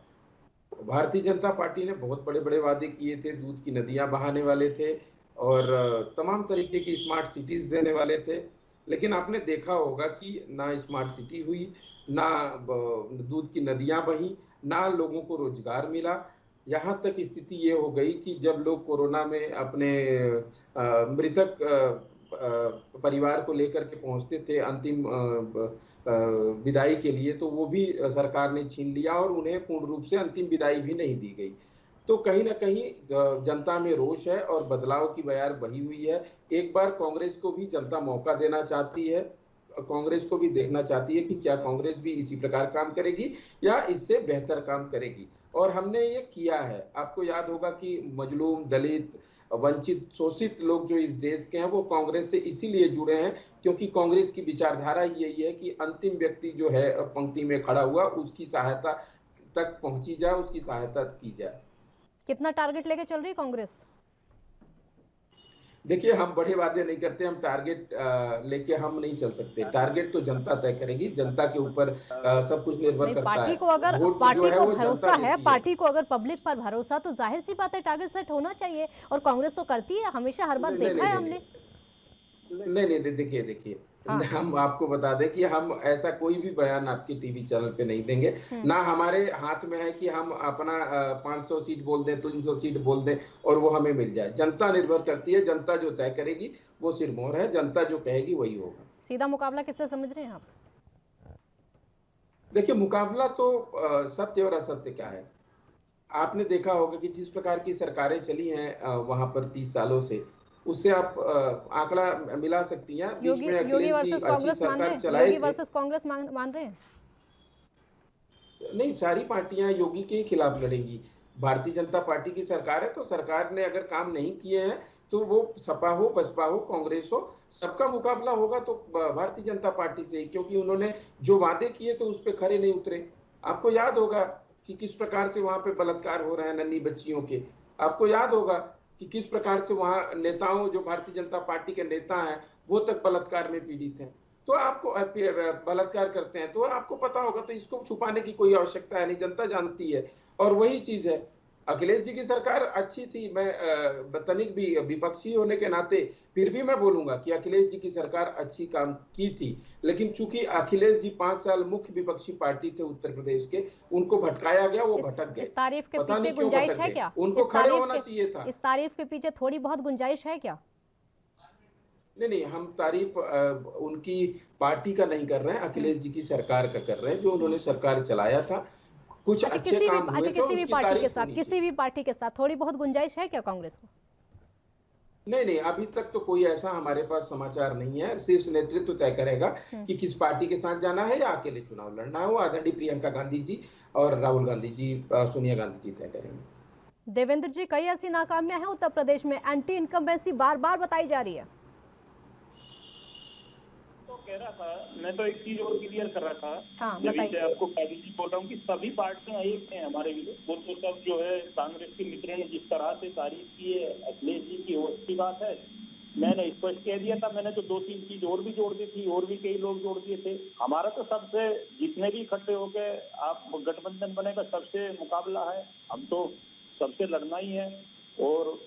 भारतीय जनता पार्टी ने बहुत बड़े बड़े वादे किए थे, दूध की नदियां बहाने वाले थे और तमाम तरीके की स्मार्ट सिटीज देने वाले थे, लेकिन आपने देखा होगा कि ना स्मार्ट सिटी हुई, ना दूध की नदियां बही, ना लोगों को रोजगार मिला। यहाँ तक स्थिति ये हो गई कि जब लोग कोरोना में अपने मृतक परिवार को लेकर के पहुंचते थे अंतिम विदाई के लिए, तो वो भी सरकार ने छीन लिया और उन्हें पूर्ण रूप से अंतिम विदाई भी नहीं दी गई। तो कहीं ना कहीं जनता में रोष है और बदलाव की बयार बही हुई है। एक बार कांग्रेस को भी जनता मौका देना चाहती है, कांग्रेस को भी देखना चाहती है कि क्या कांग्रेस भी इसी प्रकार काम करेगी या इससे बेहतर काम करेगी। और हमने ये किया है। आपको याद होगा कि मजलूम, दलित, वंचित, शोषित लोग जो इस देश के हैं वो कांग्रेस से इसीलिए जुड़े हैं क्योंकि कांग्रेस की विचारधारा यही है कि अंतिम व्यक्ति जो है पंक्ति में खड़ा हुआ उसकी सहायता तक पहुंची जाए, उसकी सहायता की जाए। कितना टारगेट लेके चल रही है कांग्रेस? देखिए, हम बड़े वादे नहीं करते, हम टारगेट लेके हम नहीं चल सकते। टारगेट तो जनता तय करेगी, जनता के ऊपर सब कुछ निर्भर करता है। पार्टी को अगर भरोसा है, पार्टी को अगर पब्लिक पर भरोसा, तो जाहिर सी बात है टारगेट सेट होना चाहिए। और कांग्रेस तो करती है, हमेशा हर बार देखा है हमने। नहीं, देखिए हम आपको बता दें कि हम ऐसा कोई भी बयान आपके टीवी चैनल पे नहीं देंगे। ना हमारे हाथ में है कि हम अपना 500 सीट बोल दें, 300 सीट बोल दें और वो हमें मिल जाए। जनता निर्भर करती है, जनता जो तय करेगी वो सिरमौर है, जनता जो कहेगी वही होगा। सीधा मुकाबला किससे समझ रहे हैं आप? देखिए, मुकाबला तो सत्य और असत्य का है। आपने देखा होगा कि जिस प्रकार की सरकारें चली हैं वहां पर 30 सालों से, उससे आप आंकड़ा मिला सकती हैं। बीच में अखिलेश जी अच्छी सरकार चलाए थे। वर्सेस कांग्रेस मान रहे हैं? नहीं, सारी पार्टियां योगी के खिलाफ लड़ेंगी। भारतीय जनता पार्टी की सरकार है तो सरकार ने अगर काम नहीं किए हैं तो वो सपा हो, बसपा हो, कांग्रेस हो, सबका मुकाबला होगा तो भारतीय जनता पार्टी से, क्योंकि उन्होंने जो वादे किए थे उस पर खरे नहीं उतरे। आपको याद होगा कि किस प्रकार से वहां पे बलात्कार हो रहा है नन्ही बच्चियों के। आपको याद होगा कि किस प्रकार से वहां नेताओं, जो भारतीय जनता पार्टी के नेता हैं, वो तक बलात्कार में पीड़ित हैं। तो आपको बलात्कार करते हैं तो आपको पता होगा, तो इसको छुपाने की कोई आवश्यकता है नहीं, जनता जानती है। और वही चीज है, अखिलेश जी की सरकार अच्छी थी। मैं तनिक भी विपक्षी होने के नाते फिर भी मैं बोलूंगा कि अखिलेश जी की सरकार अच्छी काम की थी, लेकिन चूंकि अखिलेश जी 5 साल मुख्य विपक्षी पार्टी थे उत्तर प्रदेश के, उनको भटकाया गया, वो भटक गए। इस तारीफ के पीछे गुंजाइश है क्या? उनको खड़े होना चाहिए था। इस तारीफ के पीछे थोड़ी बहुत गुंजाइश है क्या? नहीं, हम तारीफ उनकी पार्टी का नहीं कर रहे हैं, अखिलेश जी की सरकार का कर रहे हैं, जो उन्होंने सरकार चलाया था। कुछ अच्छे काम हुए तो उसकी तारीफ होनी चाहिए। किसी भी पार्टी के साथ थोड़ी बहुत गुंजाइश है क्या कांग्रेस को? नहीं, अभी तक तो कोई ऐसा हमारे पास समाचार नहीं है। शीर्ष नेतृत्व तय करेगा कि किस पार्टी के साथ जाना है या अकेले चुनाव लड़ना है। वो आदरणीय प्रियंका गांधी जी और राहुल गांधी जी, सोनिया गांधी जी तय करेंगे। देवेंद्र जी, कई ऐसी नाकामियां हैं उत्तर प्रदेश में, एंटी इनकम्बेंसी बार बार बताई जा रही है। कह रहा था, मैं तो एक चीज और क्लियर कर रहा था। हाँ, जब से आपको पहले ही बोल रहा हूँ कि सभी पार्टियां एक हैं हमारे लिए। वो तो सब जो है कांग्रेस के मित्र ने जिस तरह से तारीफ की है अखिलेश जी की, वो अच्छी बात है। मैंने स्पष्ट कह दिया था, मैंने तो 2-3 चीज और भी जोड़ दी थी, और भी कई लोग जोड़ दिए थे। हमारा तो सबसे जितने भी इकट्ठे होके आप गठबंधन बनेगा सबसे मुकाबला है, हम तो सबसे लड़ना ही है। और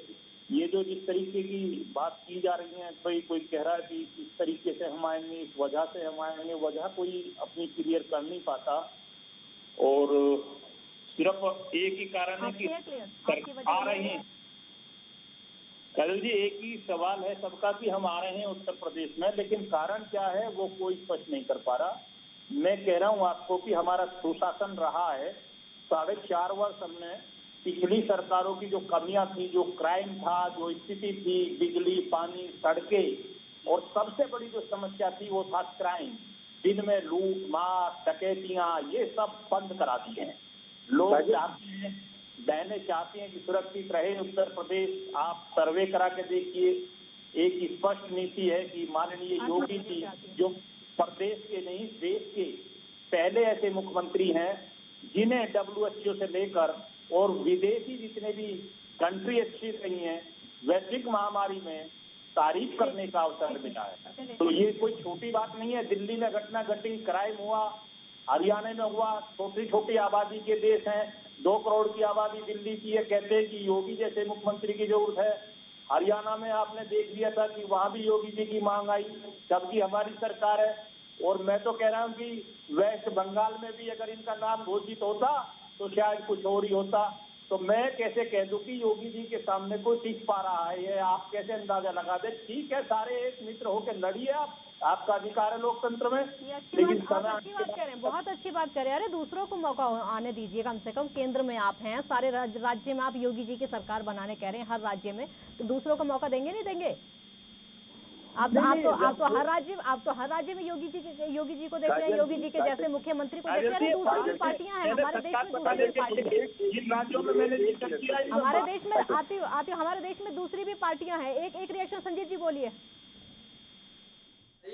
ये जो जिस तरीके की बात की जा रही है, कोई कह रहा है कि इस तरीके से हम आएंगे, इस वजह से हम आएंगे, वजह कोई अपनी क्लियर कर नहीं पाता। और सिर्फ एक ही कारण है कि आ रहे हैं। कल जी एक ही सवाल है सबका कि हम आ रहे हैं उत्तर प्रदेश में, लेकिन कारण क्या है वो कोई स्पष्ट नहीं कर पा रहा। मैं कह रहा हूँ आपको कि हमारा सुशासन रहा है 4.5 वर्ष। हमने पिछली सरकारों की जो कमियां थी, जो क्राइम था, जो स्थिति थी, बिजली, पानी, सड़कें, और सबसे बड़ी जो समस्या थी वो था क्राइम। दिन में लूट मार डकैतियां, ये सब बंद करा दिए हैं। लोग चाहते हैं, बहनें चाहती हैं कि सुरक्षित रहे उत्तर प्रदेश। आप सर्वे करा के देखिए, एक स्पष्ट नीति है कि माननीय योगी जी जो प्रदेश के नहीं देश के पहले ऐसे मुख्यमंत्री हैं जिन्हें WHO से लेकर और विदेशी जितने भी कंट्री अच्छी रही हैं, वैश्विक महामारी में तारीफ करने का अवसर मिला है। तो ये कोई छोटी बात नहीं है। दिल्ली में घटना घटी, क्राइम हुआ, हरियाणा में हुआ, छोटी छोटी आबादी के देश हैं, 2 करोड़ की आबादी दिल्ली की है। कहते हैं कि योगी जैसे मुख्यमंत्री की जरूरत है। हरियाणा में आपने देख लिया था कि वहां भी योगी जी की मांग आई, जबकि हमारी सरकार है। और मैं तो कह रहा हूँ कि वेस्ट बंगाल में भी अगर इनका नाम घोषित होता तो शायद कुछ और ही होता। तो मैं कैसे कह दूं कि योगी जी के सामने कोई टिक पा रहा है, ये आप कैसे अंदाजा लगा दे। ठीक है, सारे एक मित्र होकर लड़िए, आपका अधिकार है लोकतंत्र में। लेकिन आप अच्छी बात कह रहे हैं, बहुत अच्छी बात कह रहे हैं। अरे दूसरों को मौका आने दीजिए, कम से कम केंद्र में आप हैं, सारे राज्य में आप योगी जी की सरकार बनाने कह रहे हैं, हर राज्य में, तो दूसरों को मौका देंगे नहीं देंगे? आप तो हर राज्य में योगी जी को देख रहे हैं, योगी जी के जैसे मुख्यमंत्री को देख रहे हैं। दूसरी भी पार्टियां हैं हमारे देश में, दूसरी भी पार्टियां हमारे देश में आती हमारे देश में दूसरी भी पार्टियां हैं। एक रिएक्शन संजीव जी बोलिए।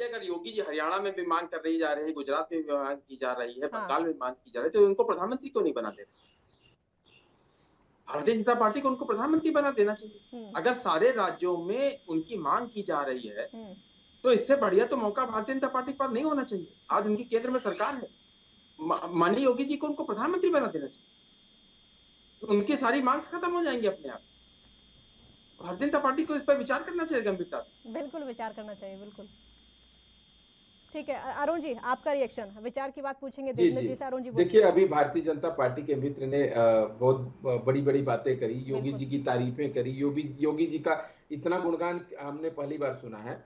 अगर योगी जी हरियाणा में भी मांग कर रही जा रही है, गुजरात में भी मांग की जा रही है, बंगाल में मांग की जा रही है, तो उनको प्रधानमंत्री क्यों नहीं बना देते? भारतीय जनता पार्टी को उनको प्रधानमंत्री बना देना चाहिए। अगर सारे राज्यों में उनकी मांग की जा रही है तो इससे बढ़िया तो मौका भारतीय जनता पार्टी के पास नहीं होना चाहिए। आज उनकी केंद्र में सरकार है, माननीय योगी जी को उनको प्रधानमंत्री बना देना चाहिए, तो उनकी सारी मांग खत्म हो जाएंगी अपने आप। भारतीय जनता पार्टी को इस पर विचार करना चाहिए गंभीरता से। बिल्कुल विचार करना चाहिए, बिल्कुल। ठीक है, अरुण जी आपका रिएक्शन, विचार की बात पूछेंगे देवेंद्र जी से। अरुण जी देखिए, अभी भारतीय जनता पार्टी के मित्र ने बहुत बड़ी बड़ी बातें करी, योगी जी की तारीफें करी, योगी जी का इतना गुणगान हमने पहली बार सुना है।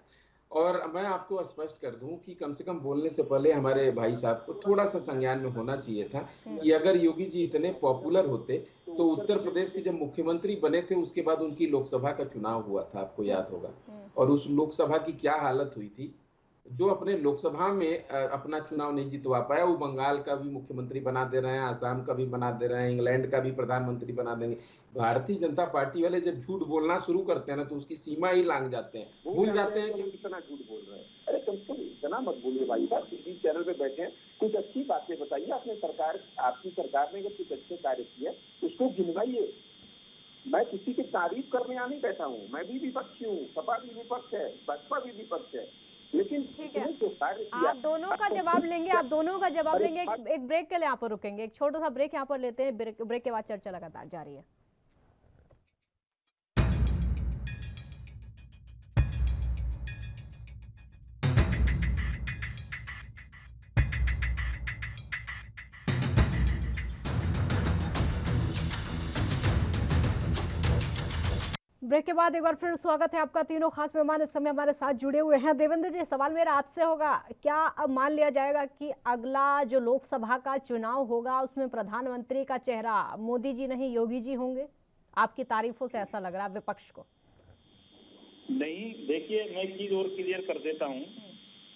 और मैं आपको स्पष्ट कर दूं कि कम से कम बोलने से पहले हमारे भाई साहब को थोड़ा सा संज्ञान में होना चाहिए था कि अगर योगी जी इतने पॉपुलर होते तो उत्तर प्रदेश के जब मुख्यमंत्री बने थे उसके बाद उनकी लोकसभा का चुनाव हुआ था, आपको याद होगा, और उस लोकसभा की क्या हालत हुई थी। जो अपने लोकसभा में अपना चुनाव नहीं जितवा पाया, वो बंगाल का भी मुख्यमंत्री बना दे रहे हैं, आसाम का भी बना दे रहे हैं, इंग्लैंड का भी प्रधानमंत्री बना देंगे। भारतीय जनता पार्टी वाले जब झूठ बोलना शुरू करते हैं ना तो उसकी सीमा ही लांग जाते हैं, भूल जाते हैं कि कितना झूठ बोल रहे हैं। अरे तुम इतना मत बोलिए भाई साहब, टीवी चैनल पे बैठे हैं, कुछ अच्छी बातें बताइए। आपकी सरकार ने जब कुछ अच्छे कार्य किए उसको गिनवाइए। मैं किसी की तारीफ करने यहाँ नहीं बैठा हूँ, मैं भी विपक्षी हूँ, सपा भी विपक्ष है, बसपा भी विपक्ष है, लेकिन ठीक है, आप दोनों का जवाब लेंगे, एक ब्रेक के लिए यहाँ पर रुकेंगे, एक छोटा सा ब्रेक यहाँ पर लेते हैं, ब्रेक के बाद चर्चा लगातार जारी है। ब्रेक के बाद एक बार फिर स्वागत है आपका। तीनों खास मेहमान इस समय हमारे साथ जुड़े हुए हैं। देवेंद्र जी, सवाल मेरा आपसे होगा, क्या अब मान लिया जाएगा कि अगला जो लोकसभा का चुनाव होगा उसमें प्रधानमंत्री का चेहरा मोदी जी नहीं योगी जी होंगे? आपकी तारीफों से ऐसा लग रहा है विपक्ष को। नहीं, देखिए मैं एक चीज और क्लियर कर देता हूँ,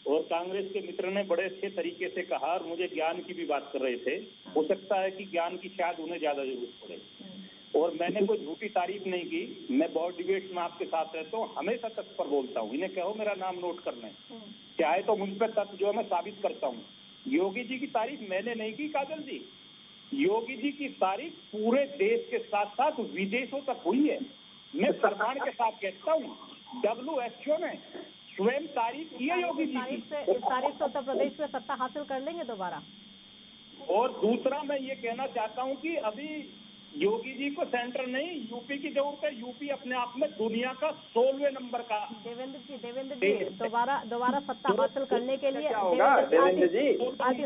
और कांग्रेस के मित्र ने बड़े अच्छे तरीके से कहा, और मुझे ज्ञान की भी बात कर रहे थे। हो सकता है कि ज्ञान की शायद उन्हें ज्यादा जरूरत पड़े। और मैंने कोई झूठी तारीफ नहीं की। मैं बहुत डिबेट्स में आपके साथ रहता हूँ, हमेशा तत्पर बोलता हूँ। इन्हें कहो मेरा नाम नोट कर लें, चाहे तो मुझ पर तथ्य जो है मैं साबित करता हूँ। योगी जी की तारीफ मैंने नहीं की काजल जी, योगी जी की तारीफ पूरे देश के साथ साथ विदेशों तक हुई है। मैं प्रमाण के साथ कहता हूँ, WHO ने स्वयं तारीफ की है योगी जी की। इस तारीफ से उत्तर प्रदेश में सत्ता हासिल कर लेंगे दोबारा। और दूसरा मैं ये कहना चाहता हूँ कि अभी योगी जी को सेंटर नहीं, यूपी की जरूरत है। यूपी अपने आप में दुनिया का 16वें नंबर का। देवेंद्र जी दोबारा सत्ता हासिल करने के लिए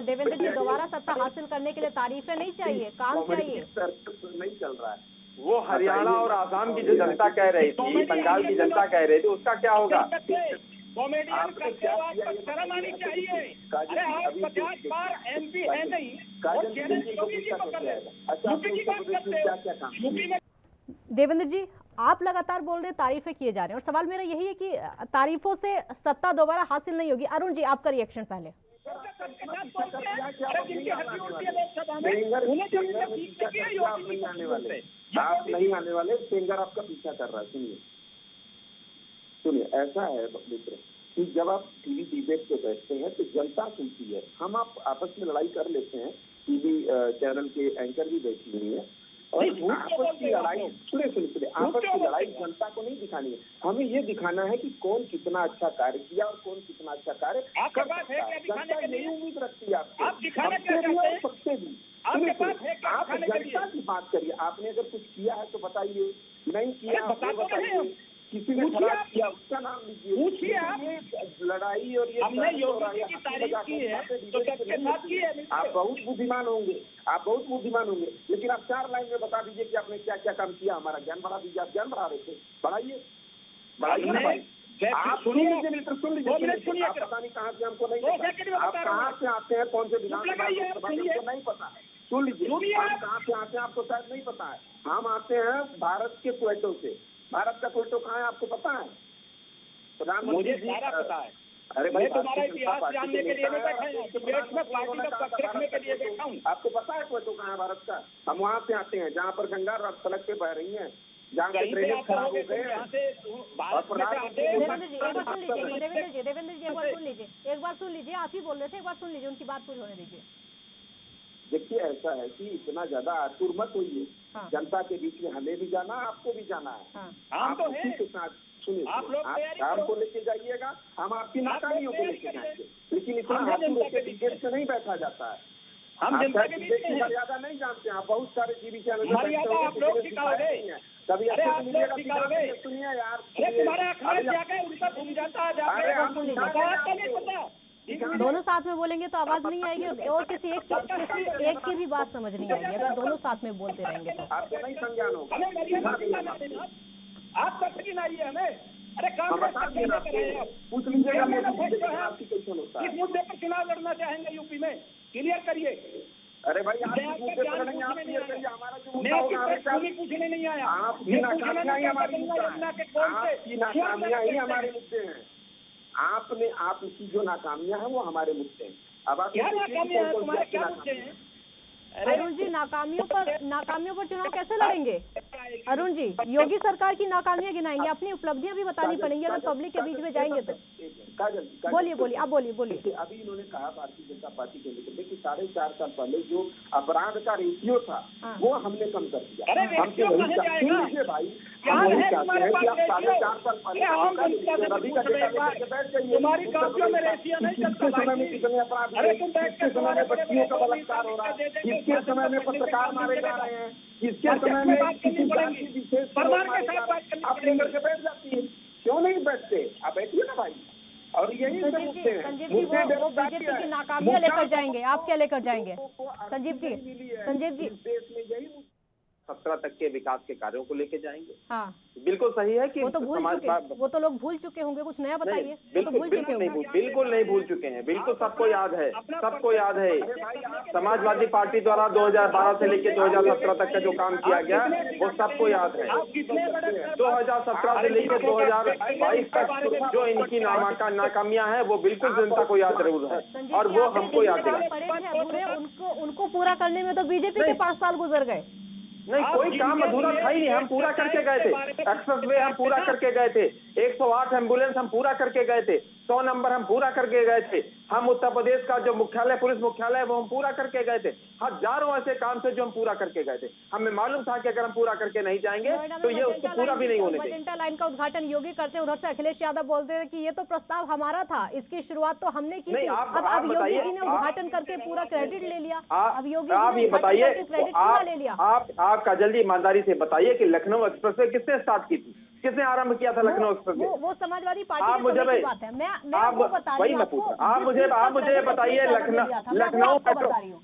देवेंद्र जी दोबारा सत्ता हासिल करने के लिए तारीफें नहीं चाहिए, काम चाहिए। नहीं चल रहा है वो हरियाणा और आसाम की जो जनता कह रही थी, बंगाल की जनता कह रही थी, उसका क्या होगा? कॉमेडियन करते हो आप, शर्म आनी चाहिए। अरे आप 50 बार MP है नहीं और चैलेंज योगी जी को कर रहे हो, यूपी की बात करते हो। यूपी में देवेंद्र जी आप लगातार बोल रहे तारीफें किए जा रहे हैं और सवाल मेरा यही है कि तारीफों से सत्ता दोबारा हासिल नहीं होगी। अरुण जी आपका रिएक्शन पहले। आप नहीं आने वाले, सिंगर आपका पीछा कर रहा है। सुनिए ऐसा है मित्र कि जब आप टीवी डिबेट पे बैठते हैं तो जनता सुनती है। हम आप आपस में लड़ाई कर लेते हैं, टीवी चैनल के एंकर भी बैठी हुई है और आपस की लड़ाई सुनिए आपस की लड़ाई जनता को नहीं दिखानी है, हमें ये दिखाना है कि कौन कितना अच्छा कार्य किया और कौन कितना अच्छा कार्य कर सकता है। जनता यही उम्मीद रखती है आपसे, सबसे भी। आप जनता की बात करिए, आपने अगर कुछ किया है तो बताइए, नहीं किया बताइए, किसी ने खराब किया उसका नाम लीजिए, पूछिए। आप लड़ाई और ये हमने योगी की तारीफ की है तो सबके साथ की है। आप बहुत बुद्धिमान होंगे, आप बहुत बुद्धिमान होंगे, लेकिन आप 4 लाइन में बता दीजिए कि आपने क्या क्या काम किया, हमारा ज्ञान बढ़ा दीजिए। आप ज्ञान बढ़ा रहे थे, बढ़ाइए ना भाई। आप सुन लीजिए मित्र, सुन लीजिए। आप पता नहीं कहाँ से, हमको नहीं पता आप कहाँ से आते हैं, कौन से विधानसभा हमको नहीं पता है। सुन लीजिए आप कहाँ से आते हैं, आपको शायद नहीं पता है। हम आते हैं भारत के क्वेटो से। भारत का क्वेटो कहाँ है आपको पता है? मुझे सारा पता है। अरे भाई तुम्हारा इतिहास जानने के लिए मैं बैठा हूँ, डिबेट में पार्टी का पक्ष रखने के लिए बैठा हूँ। आपको पता है क्वेटो कहाँ है भारत का? हम वहाँ से आते हैं जहाँ पर गंगा सड़क पे बह रही है, जहाँ पे ड्रेनेज खराब हो गए हैं। देवेंद्र जी एक बार सुन लीजिए, देवेंद्र जी एक बार सुन लीजिए, आप ही बोल रहे थे, एक बार सुन लीजिए, उनकी बात पूरी होने दीजिए। देखिए ऐसा है कि इतना ज्यादा आतुर मत होइए। हाँ। जनता के बीच में हमें भी जाना है, आपको भी जाना है। हाँ। आप उसी के साथ सुनिए, आप काम को लेके जाइएगा, हम आपकी नाकामियों को लेके जाएंगे, लेकिन इतना आतुर होकर डिबेट से नहीं बैठा जाता है। हम जनता के बीच में मर्यादा नहीं जानते हैं। आप बहुत सारे टीवी चैनल कभी अच्छे से मिलिएगा, सुनिए यार, दोनों साथ में बोलेंगे तो आवाज नहीं आएगी और किसी एक की भी बात समझ नहीं आएगी अगर दोनों साथ में बोलते रहेंगे तो। आपको नहीं संज्ञान होगा। आप तक की नहीं है हमें। अरे पूछ लीजिएगा किस मुद्दे पर चुनाव लड़ना चाहेंगे यूपी में, क्लियर करिए। अरे भाई आप मुद्दे पर लड़ेंगे, आप क्लियर करिए। हमारा जो मुद्दा होगा पूछने नहीं आया, आपकी नाकामियां ही हमारी मुद्दे हैं। आपकी जो नाकामियां हैं वो हमारे मुद्दे हैं। अब आप क्या नाकामियां हैं, तुम्हारे क्या मुद्दे हैं? अरुण जी नाकामियों पर चुनाव कैसे लड़ेंगे? अरुण जी योगी सरकार की नाकामियां गिनाएंगे, अपनी उपलब्धियां भी बतानी पड़ेंगी अगर पब्लिक के बीच में जाएंगे तो। बोलिए आप बोलिए। अभी इन्होंने कहा भारतीय जनता पार्टी के लेकर कि 4.5 साल पहले जो अपराध का रेशियो था वो हमने कम कर दिया। हम तो वही चाहते हैं भाई, हम वही चाहते हैं कि आप 4.5 साल पहले रवि का डेटा लेकर बैठ जाइए। किसके समय में कितने अपराध हुए, किसके समय में बच्चियों का बलात्कार हो रहा है, किसके समय में पत्रकार मारे जा रहे हैं, किसके समय में किसी जाति विशेष आप लेकर के बैठ जाती है। क्यों नहीं बैठते? आप बैठिए ना भाई। और यही संजीव जी वो बीजेपी की नाकामियां लेकर जाएंगे, आप क्या लेकर जाएंगे? संजीव जी देश में यही 17 तक के विकास के कार्यों को लेके जाएंगे। हाँ बिल्कुल सही है कि वो तो लोग भूल चुके होंगे, कुछ नया बताइए। बिल्कुल नहीं भूल चुके हैं, बिल्कुल सबको याद है। समाजवादी पार्टी द्वारा 2012 से लेकर 2017 तक का जो काम किया गया वो सबको याद है। 2017 से लेकर 2022 तक जो इनकी नाकामियां हैं वो बिल्कुल जनता को याद जरूर है और वो हमको याद है। उनको पूरा करने में तो बीजेपी के 5 साल गुजर गए। नहीं, कोई काम अधूरा था ही नहीं, हम पूरा करके गए थे। एक्सप्रेस वे हम पूरा करके गए थे, 108 एम्बुलेंस हम पूरा करके गए थे, 100 नंबर हम पूरा करके गए थे। हम उत्तर प्रदेश का जो मुख्यालय, पुलिस मुख्यालय, वो हम पूरा करके गए थे। हजारों ऐसे काम थे जो हम पूरा करके गए थे। हमें मालूम था कि अगर हम पूरा करके नहीं जाएंगे तो ये उसको पूरा भी नहीं होने देंगे। मजेंटा लाइन का उद्घाटन योगी करते, उधर से अखिलेश यादव बोलते हैं कि ये तो प्रस्ताव हमारा था, इसकी शुरुआत तो हमने की थी। अब योगी जी ने उद्घाटन करके पूरा क्रेडिट ले लिया। अब योगी जी ने बताइए, क्रेडिट पूरा ले लिया। आप काजल जी ईमानदारी से बताइए कि लखनऊ एक्सप्रेस वे किसने स्टार्ट की थी, किसने आरंभ किया था लखनऊ एक्सप्रेस वे? वो समाजवादी पार्टी के समय की बात है। मैं आपको बता रही हूं, आप मुझे बताइए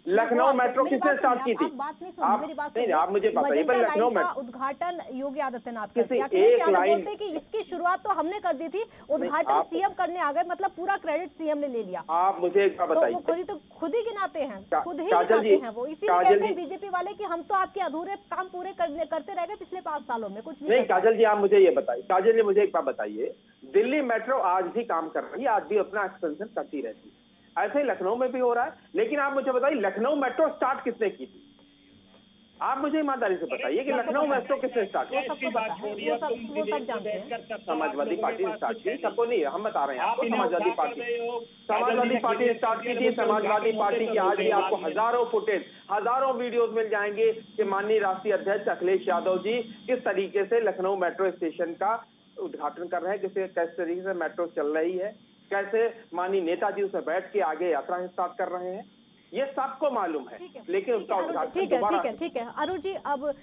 लखनऊ मेट्रो किसने स्टार्ट की थी? बात नहीं सुन, मेरी बात सुनिए। आप मुझे बताइए लखनऊ मेट्रो उद्घाटन योगी आदित्यनाथ करते, अखिलेश यादव बोलते कि इसकी शुरुआत तो हमने कर दी थी, उद्घाटन सीएम करने आ गए, मतलब पूरा क्रेडिट सीएम ने ले लिया। आप मुझे एक बात बताइए, तो खुद ही गिनाते हैं, खुद ही गिनाते हैं वो। इसीलिए कहते हैं बीजेपी वाले कि हम तो आपके अधूरे काम पूरे करते रह गए पिछले 5 सालों में, कुछ नहीं। काजल जी आप मुझे ये बताइए, काजल जी मुझे एक बात बताइए, दिल्ली मेट्रो आज भी काम कर रही है, आज भी अपना एक्सपेंशन करती रहती है, ऐसे ही लखनऊ में भी हो रहा है। लेकिन आप मुझे बताइए लखनऊ मेट्रो स्टार्ट किसने की थी? आप मुझे ईमानदारी से बताइए कि लखनऊ मेट्रो किसने स्टार्ट की? वो सब जानते हैं। समाजवादी पार्टी ने स्टार्ट की, सबको नहीं, हम बता रहे हैं आपको, समाजवादी पार्टी ने स्टार्ट की थी। समाजवादी पार्टी की आज भी आपको हजारों फुटेज, हजारों वीडियोस मिल जाएंगे कि माननीय राष्ट्रीय अध्यक्ष अखिलेश यादव जी किस तरीके से लखनऊ मेट्रो स्टेशन का उद्घाटन कर रहे हैं, किस तरीके से मेट्रो चल रही है, कैसे माननीय नेताजी उसमें बैठ के आगे यात्रा स्टार्ट कर रहे हैं, ये सबको मालूम है। लेकिन उसका उद्घाटन ठीक है अरुण जी, अब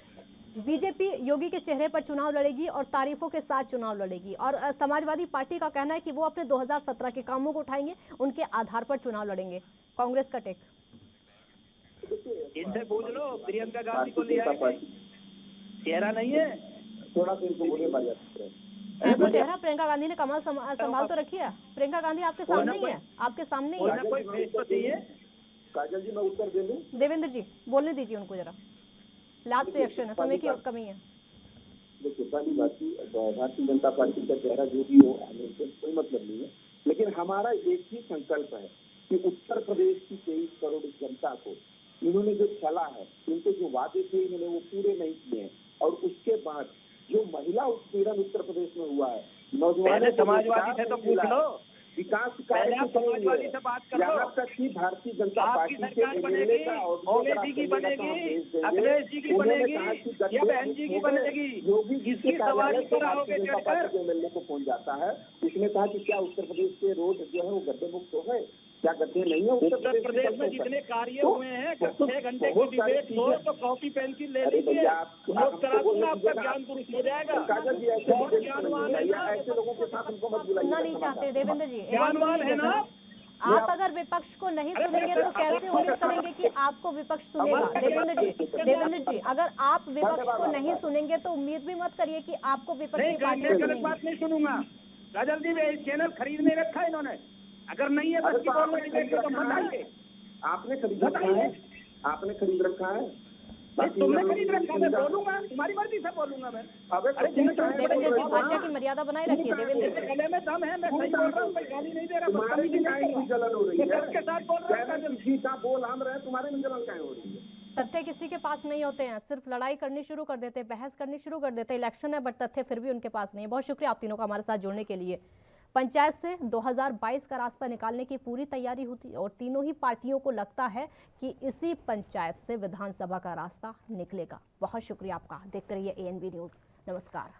बीजेपी योगी के चेहरे पर चुनाव लड़ेगी और तारीफों के साथ चुनाव लड़ेगी, और समाजवादी पार्टी का कहना है कि वो अपने 2017 के कामों को उठाएंगे, उनके आधार पर चुनाव लड़ेंगे। कांग्रेस का टेक इनसे पूछ लो, प्रियंका गांधी को ले आएंगे, चेहरा नहीं है, थोड़ा सा इनको बोले है तो चेहरा। प्रियंका गांधी ने कमल संभाल तो रखी है। प्रियंका गांधी आपके सामने ही है, आपके सामने ही है। कोई फेस तो चाहिए। काजल जी मैं उत्तर दे दूं? देवेंद्र जी बोलने दीजिए उनको जरा, लास्ट रिएक्शन है, समय की कमी है। देखिए पहली बात की भारतीय जनता पार्टी का चेहरा जो भी हो आने से कोई मतलब नहीं है, लेकिन हमारा एक ही संकल्प है कि उत्तर प्रदेश की 23 करोड़ जनता को इन्होंने जो चला है, इनके जो वादे थे इन्होंने वो पूरे नहीं किए हैं। और उसके बाद जो महिला उत्पीड़न उत्तर प्रदेश में हुआ है, नौजवान समाजवादी से तो पूछ लो, विकास कार्य समाजवादी से बात कर लो। यहाँ तक कि भारतीय जनता पार्टी के एमएलए का ओवैसी की बनेगी, अखिलेश जी की बनेगी या बहन जी की बनेगी, योगी जी के सवाल कराओगे एमएलए को फोन जाता है, उसने कहा कि क्या उत्तर प्रदेश के रोड जो है वो गड्ढे मुक्त हो गए? क्या गड्ढे नहीं है उत्तर प्रदेश में? जितने कार्य हुए हैं 6 घंटे की डिबेट लो तो कॉपी पेंसिल ले लीजिए, नोट करा दूंगा, आपका ज्ञान पुरुष हो जाएगा। बहुत ज्ञानवान है, ऐसे लोगों के साथ उनको मत बुलाइए। सुनना नहीं चाहते देवेंद्र जी, ज्ञानवान है ना आप। अगर विपक्ष को नहीं सुनेंगे तो कैसे उम्मीद करेंगे कि आपको विपक्ष सुनेगा? देवेंद्र जी अगर आप विपक्ष को नहीं सुनेंगे तो उम्मीद भी मत करिए कि आपको विपक्षी पार्टियां सुनेंगी। बात नहीं सुनूंगा। काजल जी चैनल खरीदने रखा है इन्होंने, अगर नहीं है तो आपने खरीद रखा है, आपने खरीद रखा है, तुमने खरीद रखा है। मैं बोलूंगा, तुम्हारी मर्जी से बोलूंगा मैं। देवेंद्र जी भाषा की मर्यादा बनाए रखिए। देवेंद्र जी गले में दम है, मैं सही बोल रहा हूँ, गाली नहीं दे रहा, जलन हो रही है सबके साथ बोल रहा हूँ। किसी का बोल हम रहे, तुम्हारे में जलन क्या हो रही है? तथ्य किसी के पास नहीं होते हैं, सिर्फ लड़ाई करनी शुरू कर देते, बहस करनी शुरू कर देते। इलेक्शन है बट तथ्य फिर भी उनके पास नहीं है। बहुत शुक्रिया आप तीनों का हमारे साथ जुड़ने के लिए। पंचायत से 2022 का रास्ता निकालने की पूरी तैयारी होती और तीनों ही पार्टियों को लगता है कि इसी पंचायत से विधानसभा का रास्ता निकलेगा। बहुत शुक्रिया आपका। देखते रहिए ANB न्यूज़। नमस्कार।